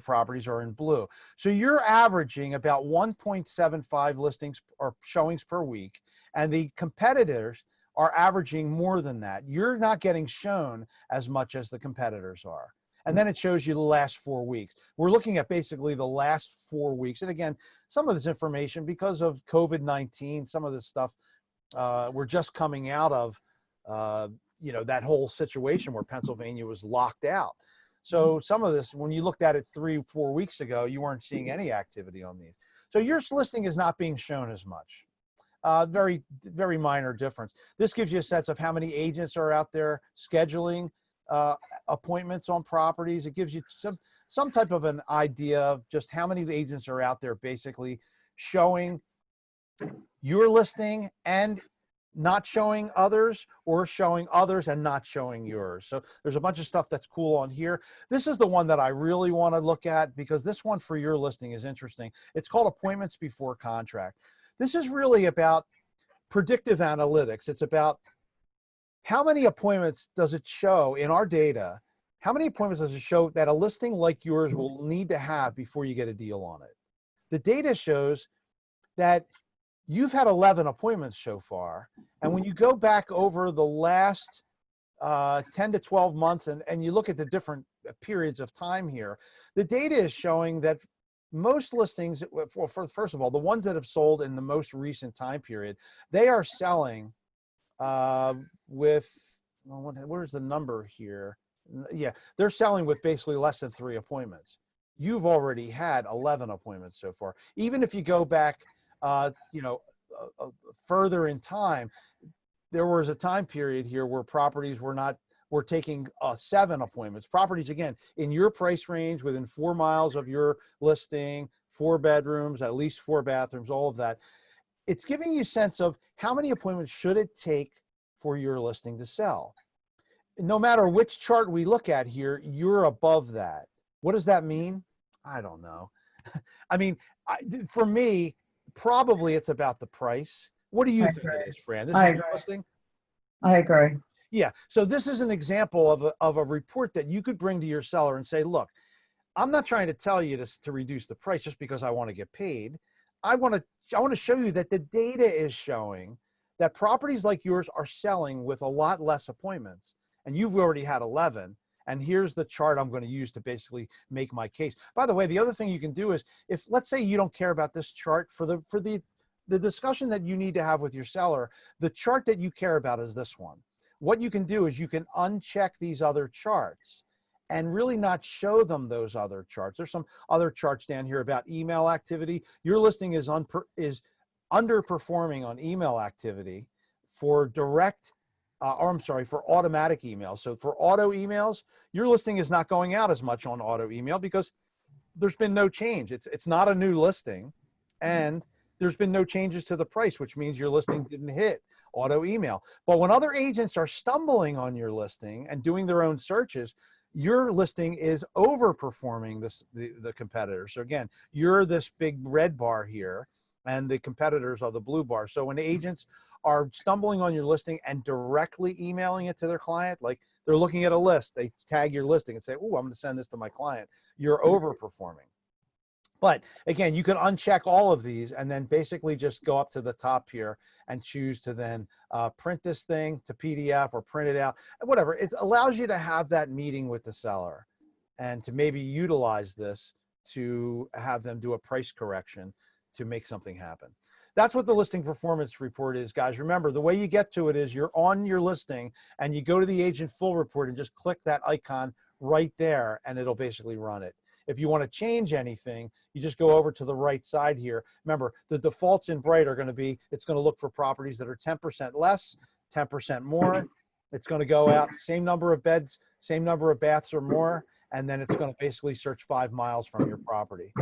properties are in blue. So you're averaging about 1.75 listings or showings per week, and the competitors are averaging more than that. You're not getting shown as much as the competitors are. And then it shows you the last 4 weeks. We're looking at basically the last 4 weeks. And again, some of this information, because of COVID-19, some of this stuff, we're just coming out of, that whole situation where Pennsylvania was locked out. So some of this, when you looked at it 3-4 weeks ago, you weren't seeing any activity on these. So your listing is not being shown as much. Very, very minor difference. This gives you a sense of how many agents are out there scheduling appointments on properties. It gives you some type of an idea of just how many agents are out there basically showing your listing and not showing others, or showing others and not showing yours. So there's a bunch of stuff that's cool on here. This is the one that I really want to look at, because this one for your listing is interesting. It's called appointments before contract. This is really about predictive analytics. It's about how many appointments does it show in our data? How many appointments does it show that a listing like yours will need to have before you get a deal on it? The data shows that you've had 11 appointments so far. And when you go back over the last 10 to 12 months and you look at the different periods of time here, the data is showing that most listings, first of all, the ones that have sold in the most recent time period, they are selling with, where's the number here? Yeah, they're selling with basically less than 3 appointments. You've already had 11 appointments so far. Even if you go back, further in time, there was a time period here where properties were taking 7 appointments. Properties, again, in your price range, within 4 miles of your listing, 4 bedrooms, at least 4 bathrooms, all of that. It's giving you a sense of how many appointments should it take for your listing to sell. No matter which chart we look at here, you're above that. What does that mean? I don't know. I mean, for me, probably it's about the price. What do you think it is, Fran? This is your listing? I agree. Yeah. So this is an example of a report that you could bring to your seller and say, look, I'm not trying to tell you to reduce the price just because I want to get paid. I want to show you that the data is showing that properties like yours are selling with a lot less appointments, and you've already had 11. And here's the chart I'm going to use to basically make my case. By the way, the other thing you can do is, if let's say you don't care about this chart for the discussion that you need to have with your seller, the chart that you care about is this one. What you can do is you can uncheck these other charts and really not show them those other charts. There's some other charts down here about email activity. Your listing is underperforming on email activity for direct, for automatic emails. So for auto emails, your listing is not going out as much on auto email because there's been no change. It's not a new listing, and there's been no changes to the price, which means your listing didn't hit auto email. But when other agents are stumbling on your listing and doing their own searches, your listing is overperforming the competitors. So again, you're this big red bar here, and the competitors are the blue bar. So when agents are stumbling on your listing and directly emailing it to their client, like they're looking at a list, they tag your listing and say, oh, I'm going to send this to my client, you're overperforming. But again, you can uncheck all of these and then basically just go up to the top here and choose to then print this thing to PDF or print it out, whatever. It allows you to have that meeting with the seller and to maybe utilize this to have them do a price correction to make something happen. That's what the listing performance report is, guys. Remember, the way you get to it is you're on your listing and you go to the agent full report and just click that icon right there and it'll basically run it. If you want to change anything, you just go over to the right side here. Remember, the defaults in Bright are going to be, it's going to look for properties that are 10% less, 10% more. It's going to go out, same number of beds, same number of baths or more, and then it's going to basically search 5 miles from your property.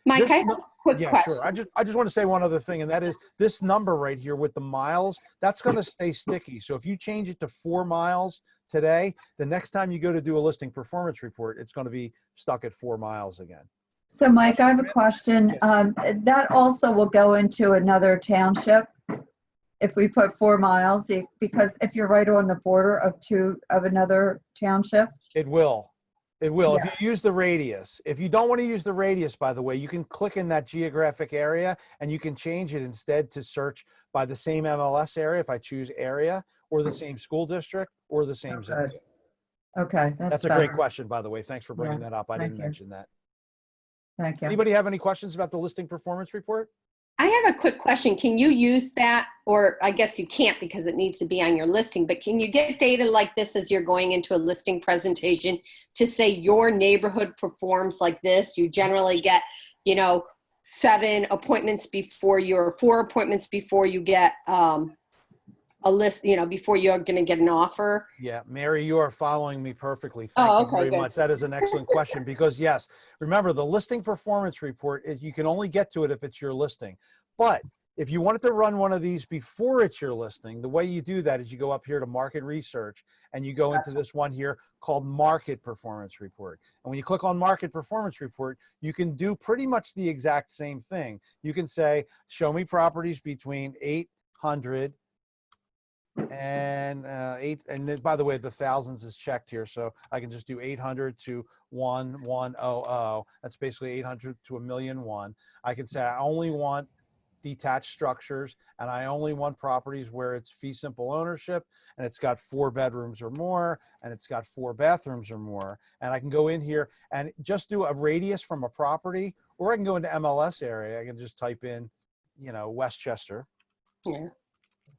Mike, This I have a quick Yeah, question. sure. I just want to say one other thing, and that is this number right here with the miles, that's going to stay sticky. So if you change it to 4 miles today, the next time you go to do a listing performance report, it's going to be stuck at 4 miles again. So Mike, I have a question. That also will go into another township if we put 4 miles, because if you're right on the border of another township. It will. It will. Yeah. If you use the radius. If you don't want to use the radius, by the way, you can click in that geographic area and you can change it instead to search by the same MLS area if I choose area, or the same school district, or the same zip code. Okay, That's a better. great question, by the way. Thanks for bringing Yeah, that up. I thank didn't you. mention that. Thank you. Anybody have any questions about the listing performance report? I have a quick question. Can you use that, or I guess you can't because it needs to be on your listing, but can you get data like this as you're going into a listing presentation to say your neighborhood performs like this? You generally get, 7 appointments before or 4 appointments before you get a list, before you're going to get an offer. Yeah, Mary, you are following me perfectly. Thank Oh, you okay, very good. much. That is an excellent question because yes, remember the listing performance report, you can only get to it if it's your listing. But if you wanted to run one of these before it's your listing, the way you do that is you go up here to market research and you go into this one here called market performance report. And when you click on market performance report, you can do pretty much the exact same thing. You can say, show me properties between 800 and 8, and then, by the way, the thousands is checked here, so I can just do 800 to 1100. That's basically 800 to 1,000,001. I can say I only want detached structures and I only want properties where it's fee simple ownership and it's got 4 bedrooms or more and it's got 4 bathrooms or more. And I can go in here and just do a radius from a property, or I can go into MLS area. I can just type in, Westchester. Yeah.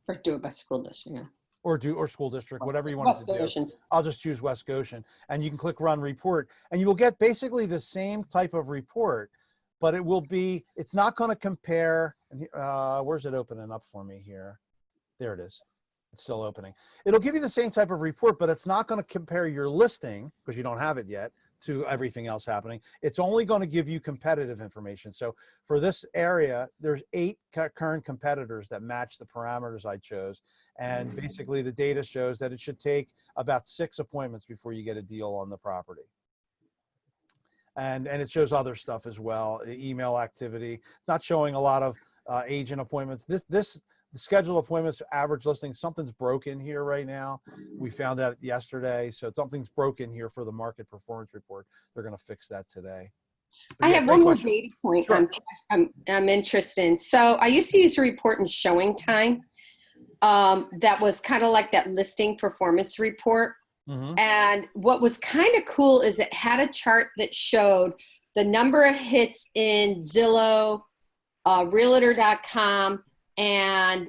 Or do it by school district, yeah. Or school district, whatever you want to do. Goshen's. I'll just choose West Goshen, and you can click run report, and you will get basically the same type of report, but it's not going to compare. Where's it opening up for me here? There it is. It's still opening. It'll give you the same type of report, but it's not going to compare your listing, because you don't have it yet, to everything else happening. It's only going to give you competitive information. So for this area, there's 8 current competitors that match the parameters I chose. And basically the data shows that it should take about 6 appointments before you get a deal on the property. And it shows other stuff as well, email activity. It's not showing a lot of agent appointments. The scheduled appointments, average listing, something's broken here right now. We found that yesterday. So something's broken here for the market performance report. They're going to fix that today. But I yeah, have great one more question. data point Sure. I'm interested in. So I used to use a report in showing time that was kind of like that listing performance report. Mm-hmm. And what was kind of cool is it had a chart that showed the number of hits in Zillow, Realtor.com, and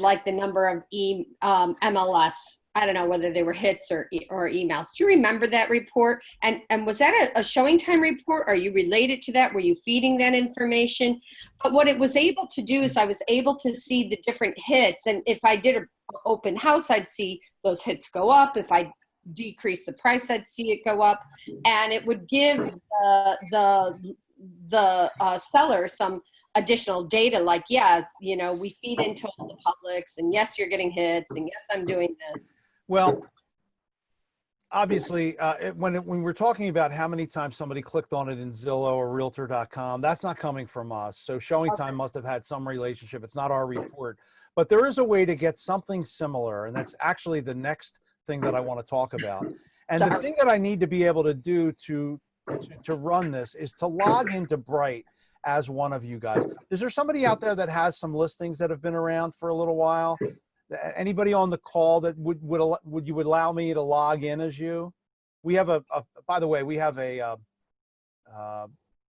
like the number of MLS. I don't know whether they were hits or emails. Do you remember that report? And was that a showing time report? Are you related to that? Were you feeding that information? But what it was able to do is I was able to see the different hits. And if I did an open house, I'd see those hits go up. If I decrease the price, I'd see it go up. And it would give the seller some additional data, like, yeah, we feed into all the publics, and yes, you're getting hits, and yes, I'm doing this. Well, obviously, when we're talking about how many times somebody clicked on it in Zillow or Realtor.com, that's not coming from us. So showing time must have had some relationship. It's not our report. But there is a way to get something similar, and that's actually the next thing that I want to talk about. And the thing that I need to be able to do to run this is to log into Bright as one of you guys. Is there somebody out there that has some listings that have been around for a little while? Anybody on the call that would you allow me to log in as you? We have by the way, we have a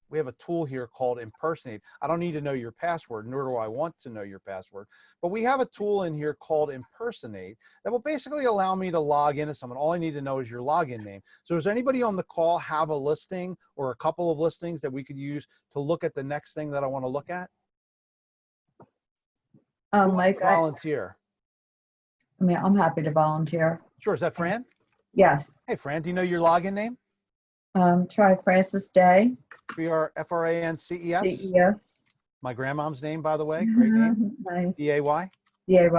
we have a tool here called Impersonate. I don't need to know your password, nor do I want to know your password, but we have a tool in here called Impersonate that will basically allow me to log into someone. All I need to know is your login name. So does anybody on the call have a listing or a couple of listings that we could use to look at the next thing that I want to look at? Who wants Mike, to volunteer? I mean, I'm happy to volunteer. Sure, is that Fran? Yes. Hey, Fran, do you know your login name? Try Francis Day. Frances? DES. My grandmom's name, by the way. Great name. Nice. D-A-Y? DAY.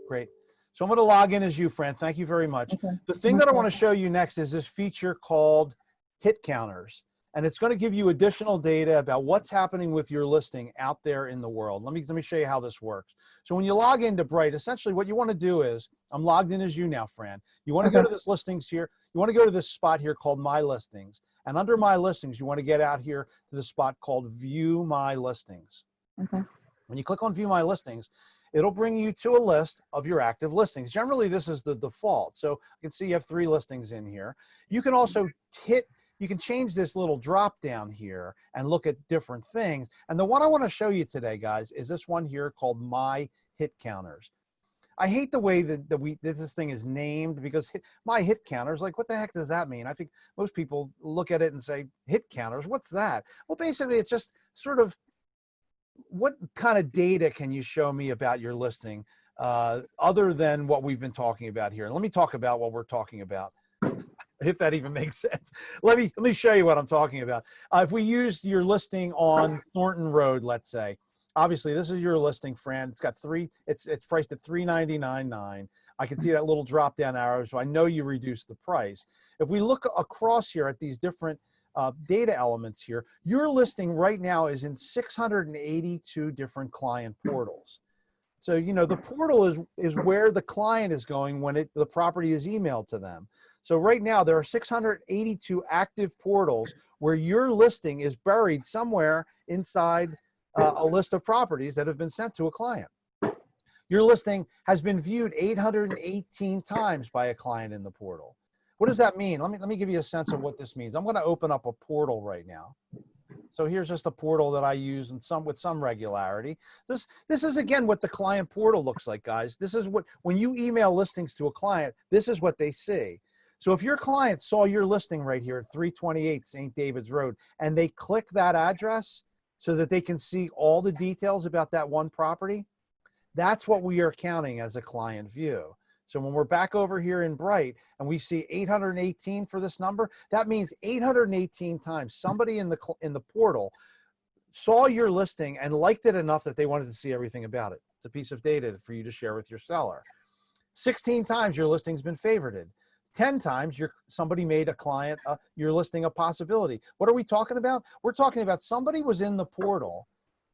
Great. So I'm going to log in as you, Fran. Thank you very much. Okay. The thing that I want to show you next is this feature called hit counters. And it's going to give you additional data about what's happening with your listing out there in the world. Let me show you how this works. So when you log into Bright, essentially what you want to do is, I'm logged in as you now, Fran. You want to go to this listings here. You want to go to this spot here called My Listings. And under My Listings, you want to get out here to the spot called View My Listings. Okay. When you click on View My Listings, it'll bring you to a list of your active listings. Generally, this is the default. So you can see you have 3 listings in here. You can also you can change this little drop down here and look at different things. And the one I want to show you today, guys, is this one here called My Hit Counters. I hate the way that this thing is named, because My Hit Counters, like, what the heck does that mean? I think most people look at it and say, hit counters, what's that? Well, basically, it's just sort of, what kind of data can you show me about your listing other than what we've been talking about here? And let me talk about what we're talking about, if that even makes sense. Let me show you what I'm talking about. If we used your listing on Thornton Road, let's say, obviously this is your listing, Fran. It's got it's priced at $399.9. I can see that little drop down arrow, so I know you reduced the price. If we look across here at these different data elements here, your listing right now is in 682 different client portals. So, you know, the portal is where the client is going when the property is emailed to them. So right now there are 682 active portals where your listing is buried somewhere inside a list of properties that have been sent to a client. Your listing has been viewed 818 times by a client in the portal. What does that mean? Let me give you a sense of what this means. I'm going to open up a portal right now. So here's just a portal that I use with some regularity. This is, again, what the client portal looks like, guys. This is what, when you email listings to a client, this is what they see. So if your client saw your listing right here at 328 St. David's Road, and they click that address so that they can see all the details about that one property, that's what we are counting as a client view. So when we're back over here in Bright and we see 818 for this number, that means 818 times somebody in the portal saw your listing and liked it enough that they wanted to see everything about it. It's a piece of data for you to share with your seller. 16 times your listing's been favorited. 10 times somebody made a client your listing a possibility. What are we talking about? We're talking about somebody was in the portal,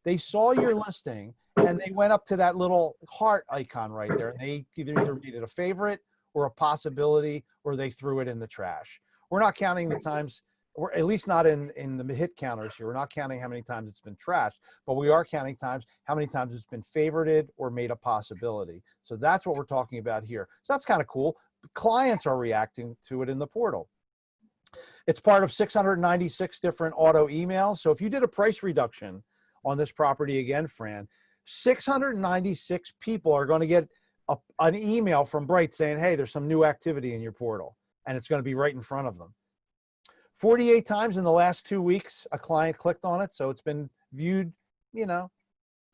they saw your listing, and they went up to that little heart icon right there, and they either made it a favorite or a possibility, or they threw it in the trash. We're not counting the times, or at least not in the hit counters here. We're not counting how many times it's been trashed, but we are counting how many times it's been favorited or made a possibility. So that's what we're talking about here. So that's kind of cool. Clients are reacting to it in the portal. It's part of 696 different auto emails. So if you did a price reduction on this property again, Fran, 696 people are going to get an email from Bright saying, hey, there's some new activity in your portal, and it's going to be right in front of them. 48 times in the last 2 weeks, a client clicked on it. So it's been viewed,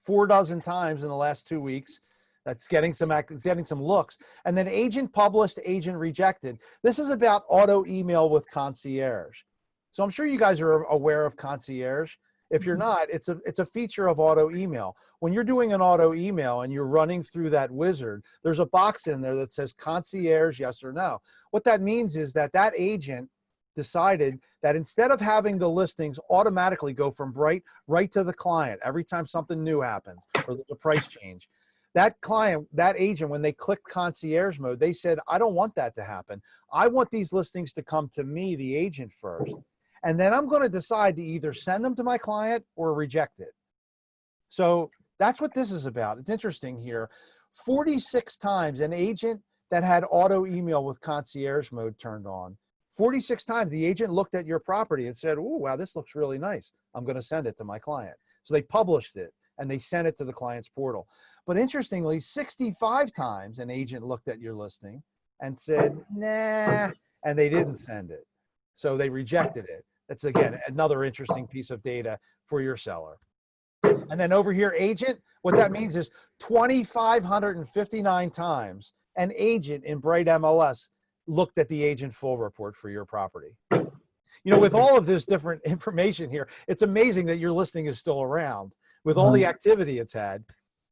4 dozen times in the last 2 weeks. That's getting some looks. And then agent published, agent rejected. This is about auto email with concierge. So I'm sure you guys are aware of concierge. If you're not, it's a feature of auto email. When you're doing an auto email and you're running through that wizard, there's a box in there that says concierge, yes or no. What that means is that agent decided that instead of having the listings automatically go from Bright right to the client every time something new happens or there's a price change, that client, that agent, when they clicked concierge mode, they said, I don't want that to happen. I want these listings to come to me, the agent, first. And then I'm going to decide to either send them to my client or reject it. So that's what this is about. It's interesting here. 46 times an agent that had auto email with concierge mode turned on 46 times the agent looked at your property and said, oh, wow, this looks really nice. I'm going to send it to my client. So they published it and they sent it to the client's portal. But interestingly, 65 times an agent looked at your listing and said, nah, and they didn't send it. So they rejected it. That's, again, another interesting piece of data for your seller. And then over here, agent, what that means is 2,559 times an agent in Bright MLS looked at the agent full report for your property. You know, with all of this different information here, it's amazing that your listing is still around with all the activity it's had.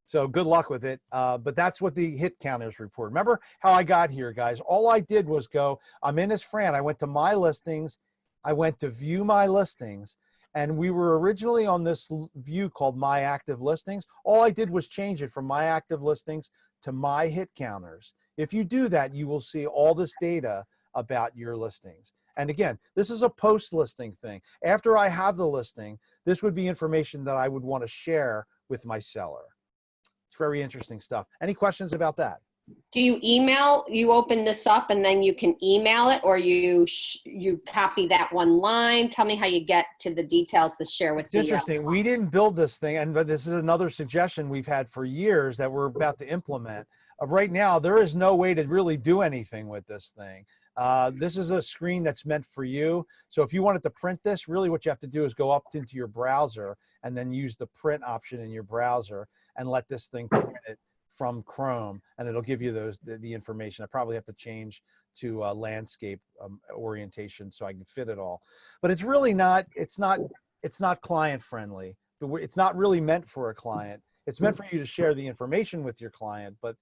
So good luck with it. But that's what the hit counters report. Remember how I got here, guys? All I did was go, I'm in as Fran. I went to my listings. I went to view my listings. And we were originally on this view called My Active Listings. All I did was change it from My Active Listings to My Hit Counters. If you do that, you will see all this data about your listings. And again, this is a post-listing thing. After I have the listing, this would be information that I would want to share with my seller. It's very interesting stuff. Any questions about that? Do you email, you open this up and then you can email it, or you copy that one line? Tell me how you get to the details to share with It's interesting. We didn't build this thing, but this is another suggestion we've had for years that we're about to implement. Right now, there is no way to really do anything with this thing. This is a screen that's meant for you. So if you wanted to print this, really what you have to do is go up into your browser and then use the print option in your browser and let this thing print it from Chrome, and it'll give you the information. I probably have to change to landscape orientation so I can fit it all. But it's really not, it's not client friendly. It's not really meant for a client. It's meant for you to share the information with your client, but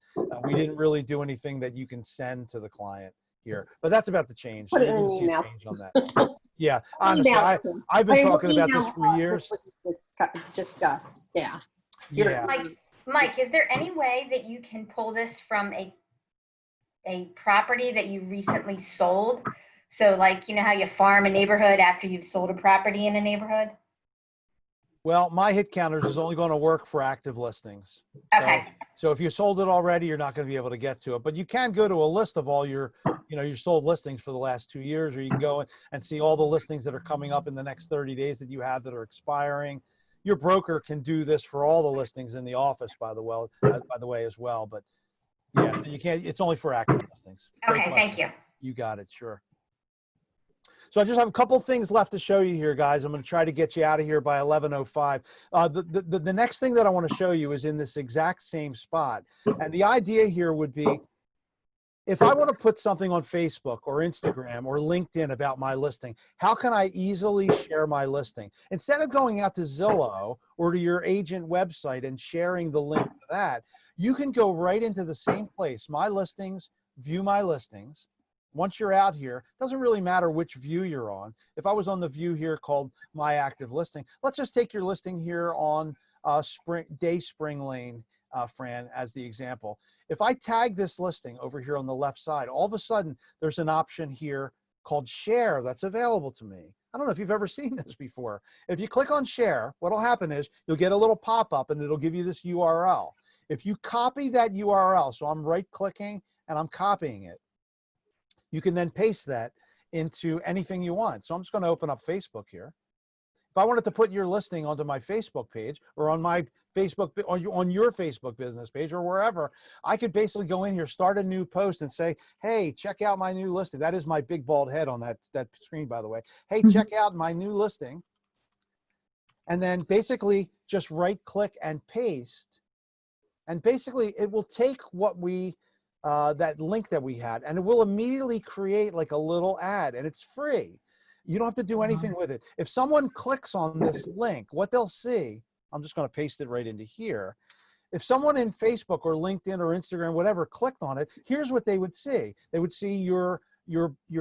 we didn't really do anything that you can send to the client here. But that's about to change. Put it in an email. Change on that. Yeah, honestly, I've been talking about this for years. Discussed, yeah. Yeah. Mike, is there any way that you can pull this from a property that you recently sold? So like, you know how you farm a neighborhood after you've sold a property in a neighborhood? Well, My Hit Counters is only going to work for active listings. Okay. So if you sold it already, you're not going to be able to get to it. But you can go to a list of all your, your sold listings for the last 2 years, or you can go and see all the listings that are coming up in the next 30 days that you have that are expiring. Your broker can do this for all the listings in the office, by the way, as well. But yeah, you can't. It's only for active listings. Great Okay, question. thank you. You got it. Sure. So I just have a couple things left to show you here, guys. I'm going to try to get you out of here by 11:05. The next thing that I want to show you is in this exact same spot. And the idea here would be, if I want to put something on Facebook or Instagram or LinkedIn about my listing, how can I easily share my listing? Instead of going out to Zillow or to your agent website and sharing the link to that, you can go right into the same place, My Listings, View My Listings. Once you're out here, it doesn't really matter which view you're on. If I was on the view here called My Active Listing, let's just take your listing here on Spring Lane, Fran, as the example. If I tag this listing over here on the left side, all of a sudden there's an option here called Share that's available to me. I don't know if you've ever seen this before. If you click on Share, what'll happen is you'll get a little pop-up and it'll give you this URL. If you copy that URL, so I'm right-clicking and I'm copying it, you can then paste that into anything you want. So I'm just going to open up Facebook here. If I wanted to put your listing onto my Facebook page or on my Facebook, on your Facebook business page or wherever, I could basically go in here, start a new post and say, hey, check out my new listing. That is my big bald head on that screen, by the way. Hey, check out my new listing. And then basically just right click and paste. And basically it will take what that link that we had, and it will immediately create like a little ad, and it's free. You don't have to do anything with it. If someone clicks on this link, what they'll see, I'm just going to paste it right into here. If someone in Facebook or LinkedIn or Instagram, whatever, clicked on it, here's what they would see. They would see your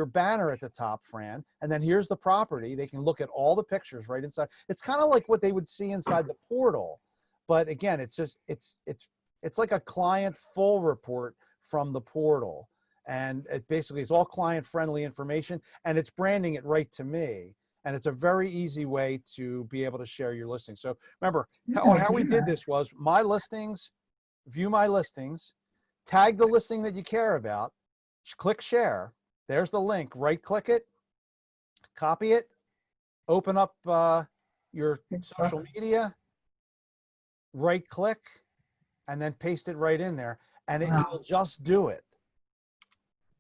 banner at the top, Fran, and then here's the property. They can look at all the pictures right inside. It's kind of like what they would see inside the portal, but again, it's just it's like a client full report from the portal, and it basically is all client friendly information, and it's branding it right to me, and it's a very easy way to be able to share your listing. So remember how we did this was My Listings, View My Listings, tag the listing that you care about, click Share, There's the link. Right click it, copy it, open up your social media, right click, and then paste it right in there. And it Wow. will just do it.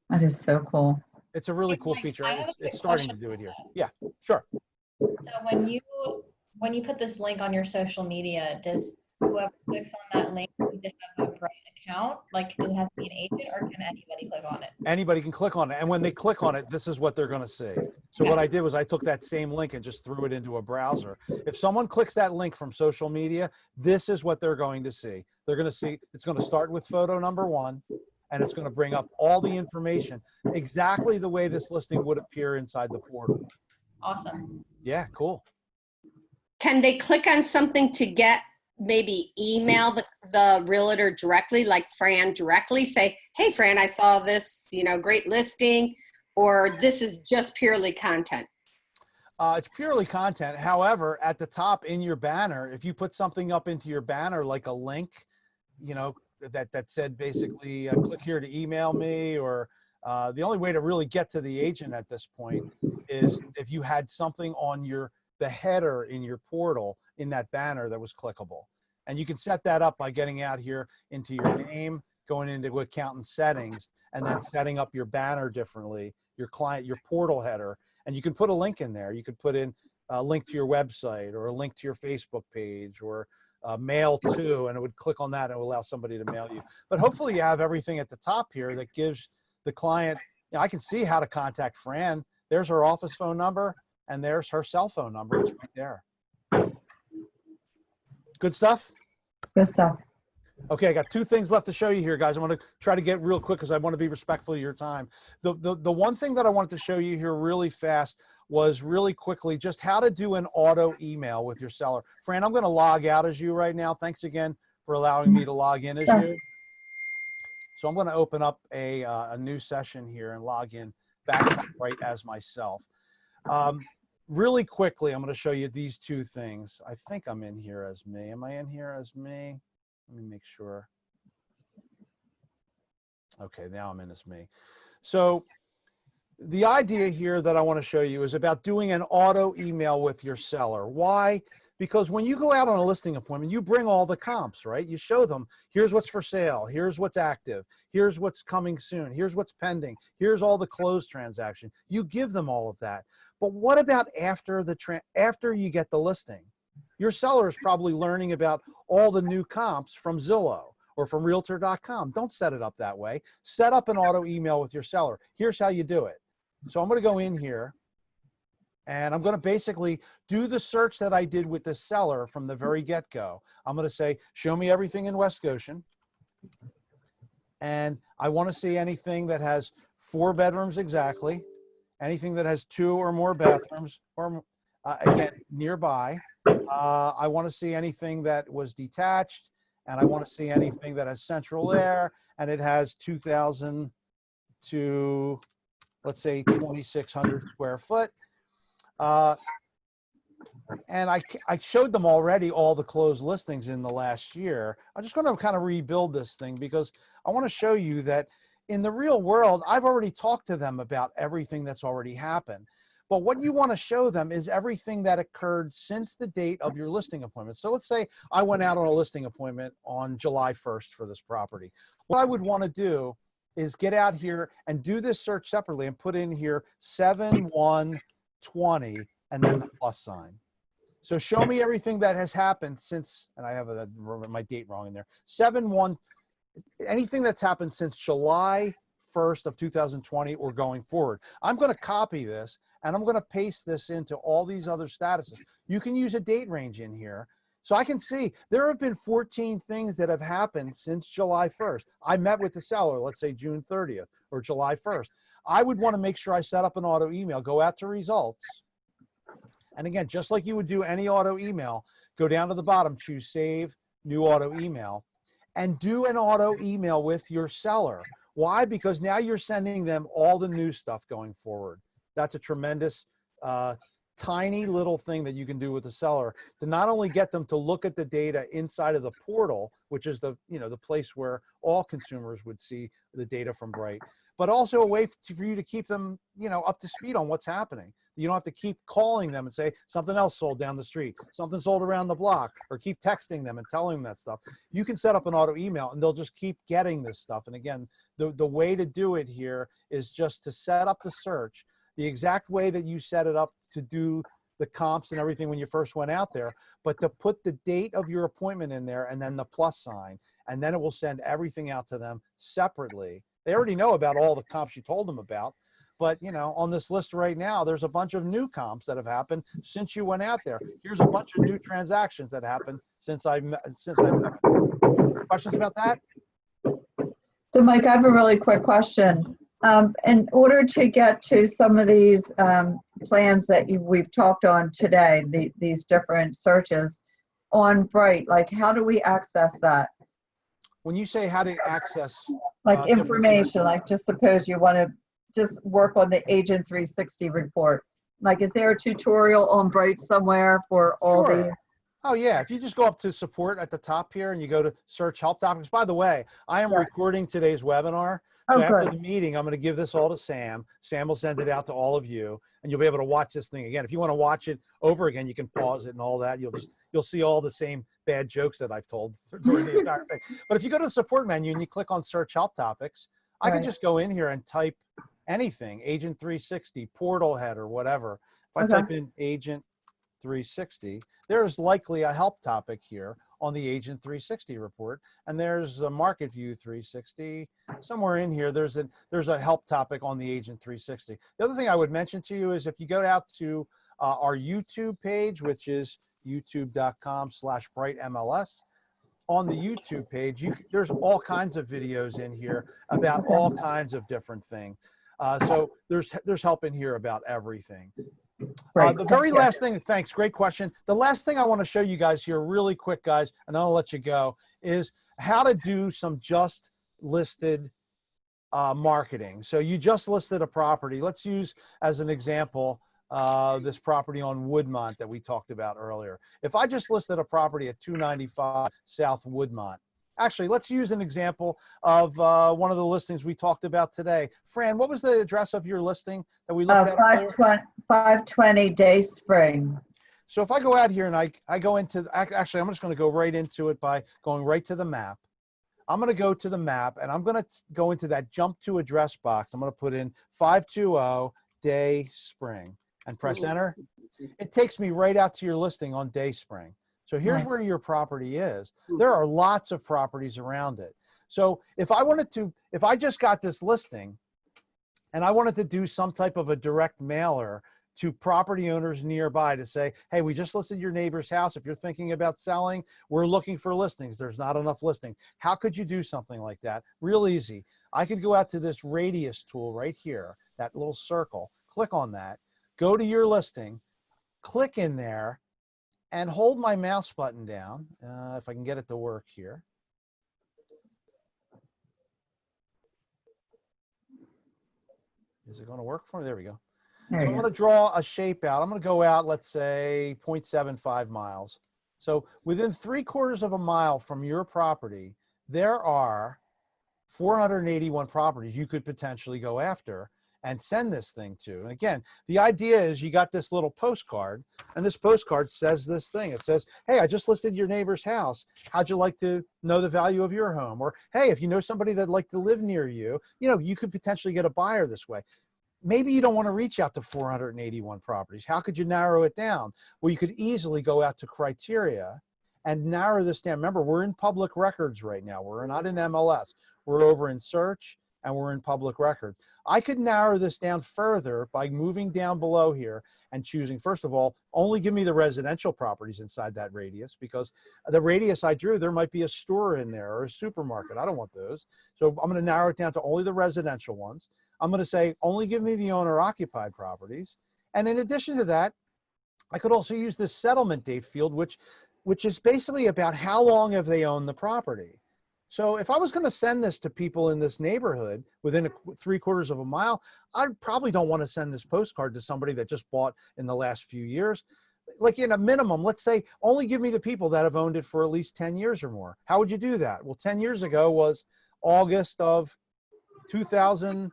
That is so cool. It's a really Hey, cool Mike, feature. I have a quick It's starting to question. do it here. Yeah, sure. So when you put this link on your social media, does whoever clicks on that link need to have a Bright account? Like, does it have to be an agent, or can anybody click on it? Anybody can click on it. And when they click on it, this is what they're going to see. So what I did was I took that same link and just threw it into a browser. If someone clicks that link from social media, this is what they're going to see. They're going to see, it's going to start with photo number 1, and it's going to bring up all the information exactly the way this listing would appear inside the portal. Awesome. Yeah, cool. Can they click on something to get, maybe email the realtor directly, like Fran directly, say, hey, Fran, I saw this, great listing, or this is just purely content? It's purely content. However, at the top in your banner, if you put something up into your banner, like a link, that said basically click here to email me, or the only way to really get to the agent at this point is if you had something on the header in your portal in that banner that was clickable. And you can set that up by getting out here into your name, going into account and settings, and then setting up your banner differently, your portal header. And you can put a link in there. You could put in a link to your website, or a link to your Facebook page, or mail to, and it would click on that and it would allow somebody to mail you. But hopefully you have everything at the top here that gives the client, I can see how to contact Fran. There's her office phone number, and there's her cell phone number. It's right there. Good stuff? Good stuff. Okay, I got 2 things left to show you here, guys. I'm going to try to get real quick because I want to be respectful of your time. The one thing that I wanted to show you here really fast was really quickly just how to do an auto email with your seller. Fran, I'm going to log out as you right now. Thanks again for allowing me to log in as you. So I'm going to open up a new session here and log in back right as myself. Really quickly, I'm going to show you these 2 things. I think I'm in here as me. Am I in here as me? Let me make sure. Okay, now I'm in as me. So the idea here that I want to show you is about doing an auto email with your seller. Why? Because when you go out on a listing appointment, you bring all the comps, right? You show them, here's what's for sale, here's what's active, here's what's coming soon, here's what's pending, here's all the closed transaction. You give them all of that. But what about after you get the listing? Your seller is probably learning about all the new comps from Zillow or from Realtor.com. Don't set it up that way. Set up an auto email with your seller. Here's how you do it. So I'm going to go in here, and I'm going to basically do the search that I did with the seller from the very get-go. I'm going to say, show me everything in West Goshen. And I want to see anything that has 4 bedrooms exactly, anything that has 2 or more bathrooms, or again, nearby. I want to see anything that was detached, and I want to see anything that has central air, and it has 2,000 to, let's say, 2,600 square foot. And I showed them already all the closed listings in the last year. I'm just going to kind of rebuild this thing because I want to show you that in the real world, I've already talked to them about everything that's already happened. But what you want to show them is everything that occurred since the date of your listing appointment. So let's say I went out on a listing appointment on July 1st for this property. What I would want to do is get out here and do this search separately and put in here 7/1/20 and then the plus sign. So show me everything that has happened since, and I have my date wrong in there, 7/1, anything that's happened since July 1st of 2020 or going forward. I'm going to copy this and I'm going to paste this into all these other statuses. You can use a date range in here. So I can see there have been 14 things that have happened since July 1st. I met with the seller, let's say June 30th or July 1st. I would want to make sure I set up an auto email, go out to results. And again, just like you would do any auto email, go down to the bottom, choose save, new auto email, and do an auto email with your seller. Why? Because now you're sending them all the new stuff going forward. That's a tremendous, tiny little thing that you can do with the seller to not only get them to look at the data inside of the portal, which is the place where all consumers would see the data from Bright, but also a way for you to keep them, up to speed on what's happening. You don't have to keep calling them and say something else sold down the street, something sold around the block, or keep texting them and telling them that stuff. You can set up an auto email and they'll just keep getting this stuff. And again, the way to do it here is just to set up the search the exact way that you set it up to do the comps and everything when you first went out there, but to put the date of your appointment in there and then the plus sign, and then it will send everything out to them separately. They already know about all the comps you told them about, but on this list right now, there's a bunch of new comps that have happened since you went out there. Here's a bunch of new transactions that happened since I've met you. Questions about that? So Mike, I have a really quick question. In order to get to some of these plans that we've talked on today, these different searches on Bright, like how do we access that? When you say how to access Like different information, like just suppose you want to just work on the Agent 360 report. Like, is there a tutorial on Bright somewhere for all Sure. the? Oh yeah, if you just go up to support at the top here and you go to search help topics. By the way, I am recording today's webinar. So Oh, after good. the meeting, I'm going to give this all to Sam. Sam will send it out to all of you, and you'll be able to watch this thing again. If you want to watch it over again, you can pause it and all that. You'll see all the same bad jokes that I've told during the entire thing. But if you go to the support menu and you click on search help topics, I can just go in here and type anything, Agent 360, portal header, whatever. If I type in Agent 360, there's likely a help topic here on the Agent 360 report, and there's a Market View 360 somewhere in here. There's a help topic on the Agent 360. The other thing I would mention to you is if you go out to our YouTube page, which is youtube.com/brightmls. On the YouTube page, there's all kinds of videos in here about all kinds of different things. So there's help in here about everything. The very last thing, thanks, great question. The last thing I want to show you guys here really quick, guys, and I'll let you go, is how to do some just listed marketing. So you just listed a property. Let's use as an example this property on Woodmont that we talked about earlier. If I just listed a property at 295 South Woodmont, actually, let's use an example of one of the listings we talked about today. Fran, what was the address of your listing that we looked at earlier? 520 Day Spring. So if I go out here and I go into, actually, I'm just going to go right into it by going right to the map. I'm going to go to the map and I'm going to go into that jump to address box. I'm going to put in 520 Day Spring and press enter. It takes me right out to your listing on Day Spring. So here's where your property is. There are lots of properties around it. So if I just got this listing and I wanted to do some type of a direct mailer to property owners nearby to say, hey, we just listed your neighbor's house. If you're thinking about selling, we're looking for listings. There's not enough listings. How could you do something like that? Real easy. I could go out to this radius tool right here, that little circle, click on that, go to your listing, click in there, and hold my mouse button down, if I can get it to work here. Is it going to work for me? There we go. So I'm going to draw a shape out. I'm going to go out, let's say 0.75 miles. So within 3/4 of a mile from your property, there are 481 properties you could potentially go after and send this thing to. And again, the idea is you got this little postcard, and this postcard says this thing. It says, hey, I just listed your neighbor's house. How'd you like to know the value of your home? Or, hey, if you know somebody that'd like to live near you, you could potentially get a buyer this way. Maybe you don't want to reach out to 481 properties. How could you narrow it down? Well, you could easily go out to criteria and narrow this down. Remember, we're in public records right now. We're not in MLS. We're over in search and we're in public record. I could narrow this down further by moving down below here and choosing, first of all, only give me the residential properties inside that radius, because the radius I drew, there might be a store in there or a supermarket. I don't want those. So I'm going to narrow it down to only the residential ones. I'm going to say, only give me the owner occupied properties. And in addition to that, I could also use this settlement date field, which is basically about how long have they owned the property. So if I was going to send this to people in this neighborhood within 3/4 of a mile, I probably don't want to send this postcard to somebody that just bought in the last few years. Like in a minimum, let's say, only give me the people that have owned it for at least 10 years or more. How would you do that? Well, 10 years ago was August of 2000.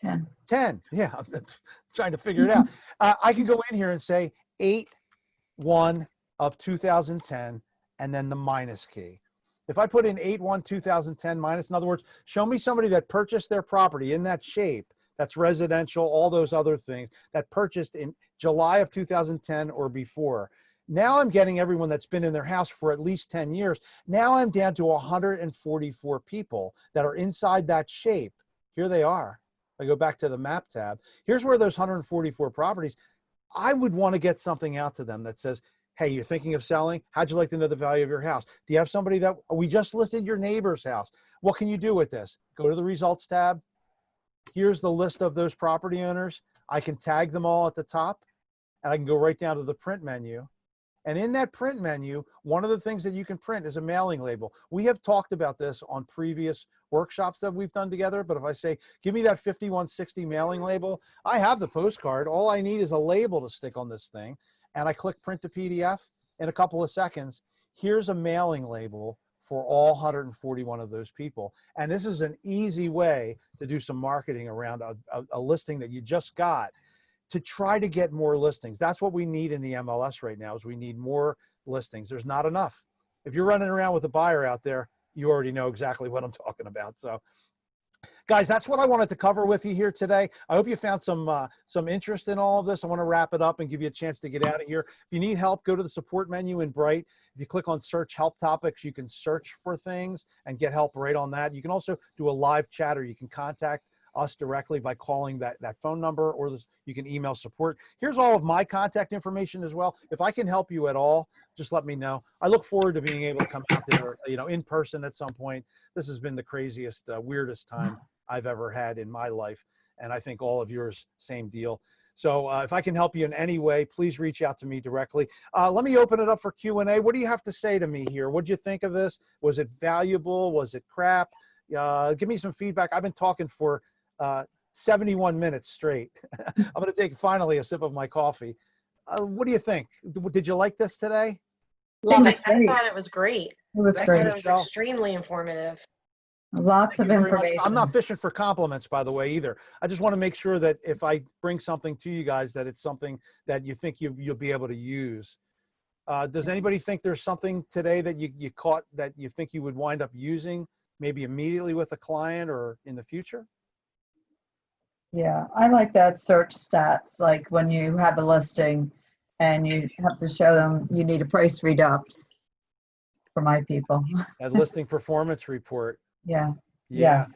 10. 10. Yeah, I'm trying to figure it out. I can go in here and say 8/1 of 2010 and then the minus key. If I put in 8/1 2010 minus, in other words, show me somebody that purchased their property in that shape, that's residential, all those other things, that purchased in July of 2010 or before. Now I'm getting everyone that's been in their house for at least 10 years. Now I'm down to 144 people that are inside that shape. Here they are. I go back to the map tab. Here's where those 144 properties, I would want to get something out to them that says, hey, you're thinking of selling? How'd you like to know the value of your house? Do you have somebody that, we just listed your neighbor's house. What can you do with this? Go to the results tab. Here's the list of those property owners. I can tag them all at the top, and I can go right down to the print menu. And in that print menu, one of the things that you can print is a mailing label. We have talked about this on previous workshops that we've done together, but if I say, give me that 5160 mailing label, I have the postcard. All I need is a label to stick on this thing. And I click print to PDF in a couple of seconds. Here's a mailing label for all 141 of those people. And this is an easy way to do some marketing around a listing that you just got, to try to get more listings. That's what we need in the MLS right now, is we need more listings. There's not enough. If you're running around with a buyer out there, you already know exactly what I'm talking about. So guys, that's what I wanted to cover with you here today. I hope you found some interest in all of this. I want to wrap it up and give you a chance to get out of here. If you need help, go to the support menu in Bright. If you click on search help topics, you can search for things and get help right on that. You can also do a live chat, or you can contact us directly by calling that phone number, or you can email support. Here's all of my contact information as well. If I can help you at all, just let me know. I look forward to being able to come out there, in person at some point. This has been the craziest, weirdest time I've ever had in my life. And I think all of yours, same deal. So if I can help you in any way, please reach out to me directly. Let me open it up for Q&A. What do you have to say to me here? What'd you think of this? Was it valuable? Was it crap? Give me some feedback. I've been talking for 71 minutes straight. I'm going to take finally a sip of my coffee. What do you think? Did you like this today? Love it. I thought it was great. It was I great. thought it was extremely informative. Lots Thank of you very much. information. I'm not fishing for compliments, by the way, either. I just want to make sure that if I bring something to you guys, that it's something that you think you'll be able to use. Does anybody think there's something today that you caught that you think you would wind up using, maybe immediately with a client or in the future? Yeah, I like that search stats, like when you have a listing and you have to show them you need a price redux for my people. That listing performance report. Yeah. Yeah. Yes.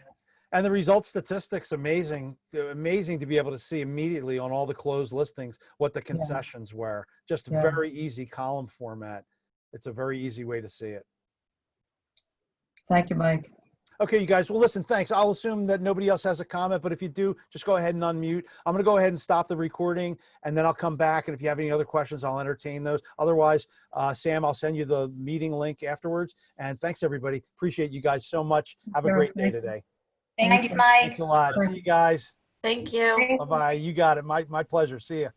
And the result statistics, amazing to be able to see immediately on all the closed listings what the concessions were. Just Yeah. very easy column format. It's a very easy way to see it. Thank you, Mike. Okay, you guys, well, listen, thanks. I'll assume that nobody else has a comment, but if you do, just go ahead and unmute. I'm going to go ahead and stop the recording, and then I'll come back, and if you have any other questions, I'll entertain those. Otherwise, Sam, I'll send you the meeting link afterwards. And thanks, everybody. Appreciate you guys so much. Have a Sure, great day thank you. today. Thanks, you. Mike. Thanks a lot. See you guys. Thank you. Bye-bye. You got it. My pleasure. See ya.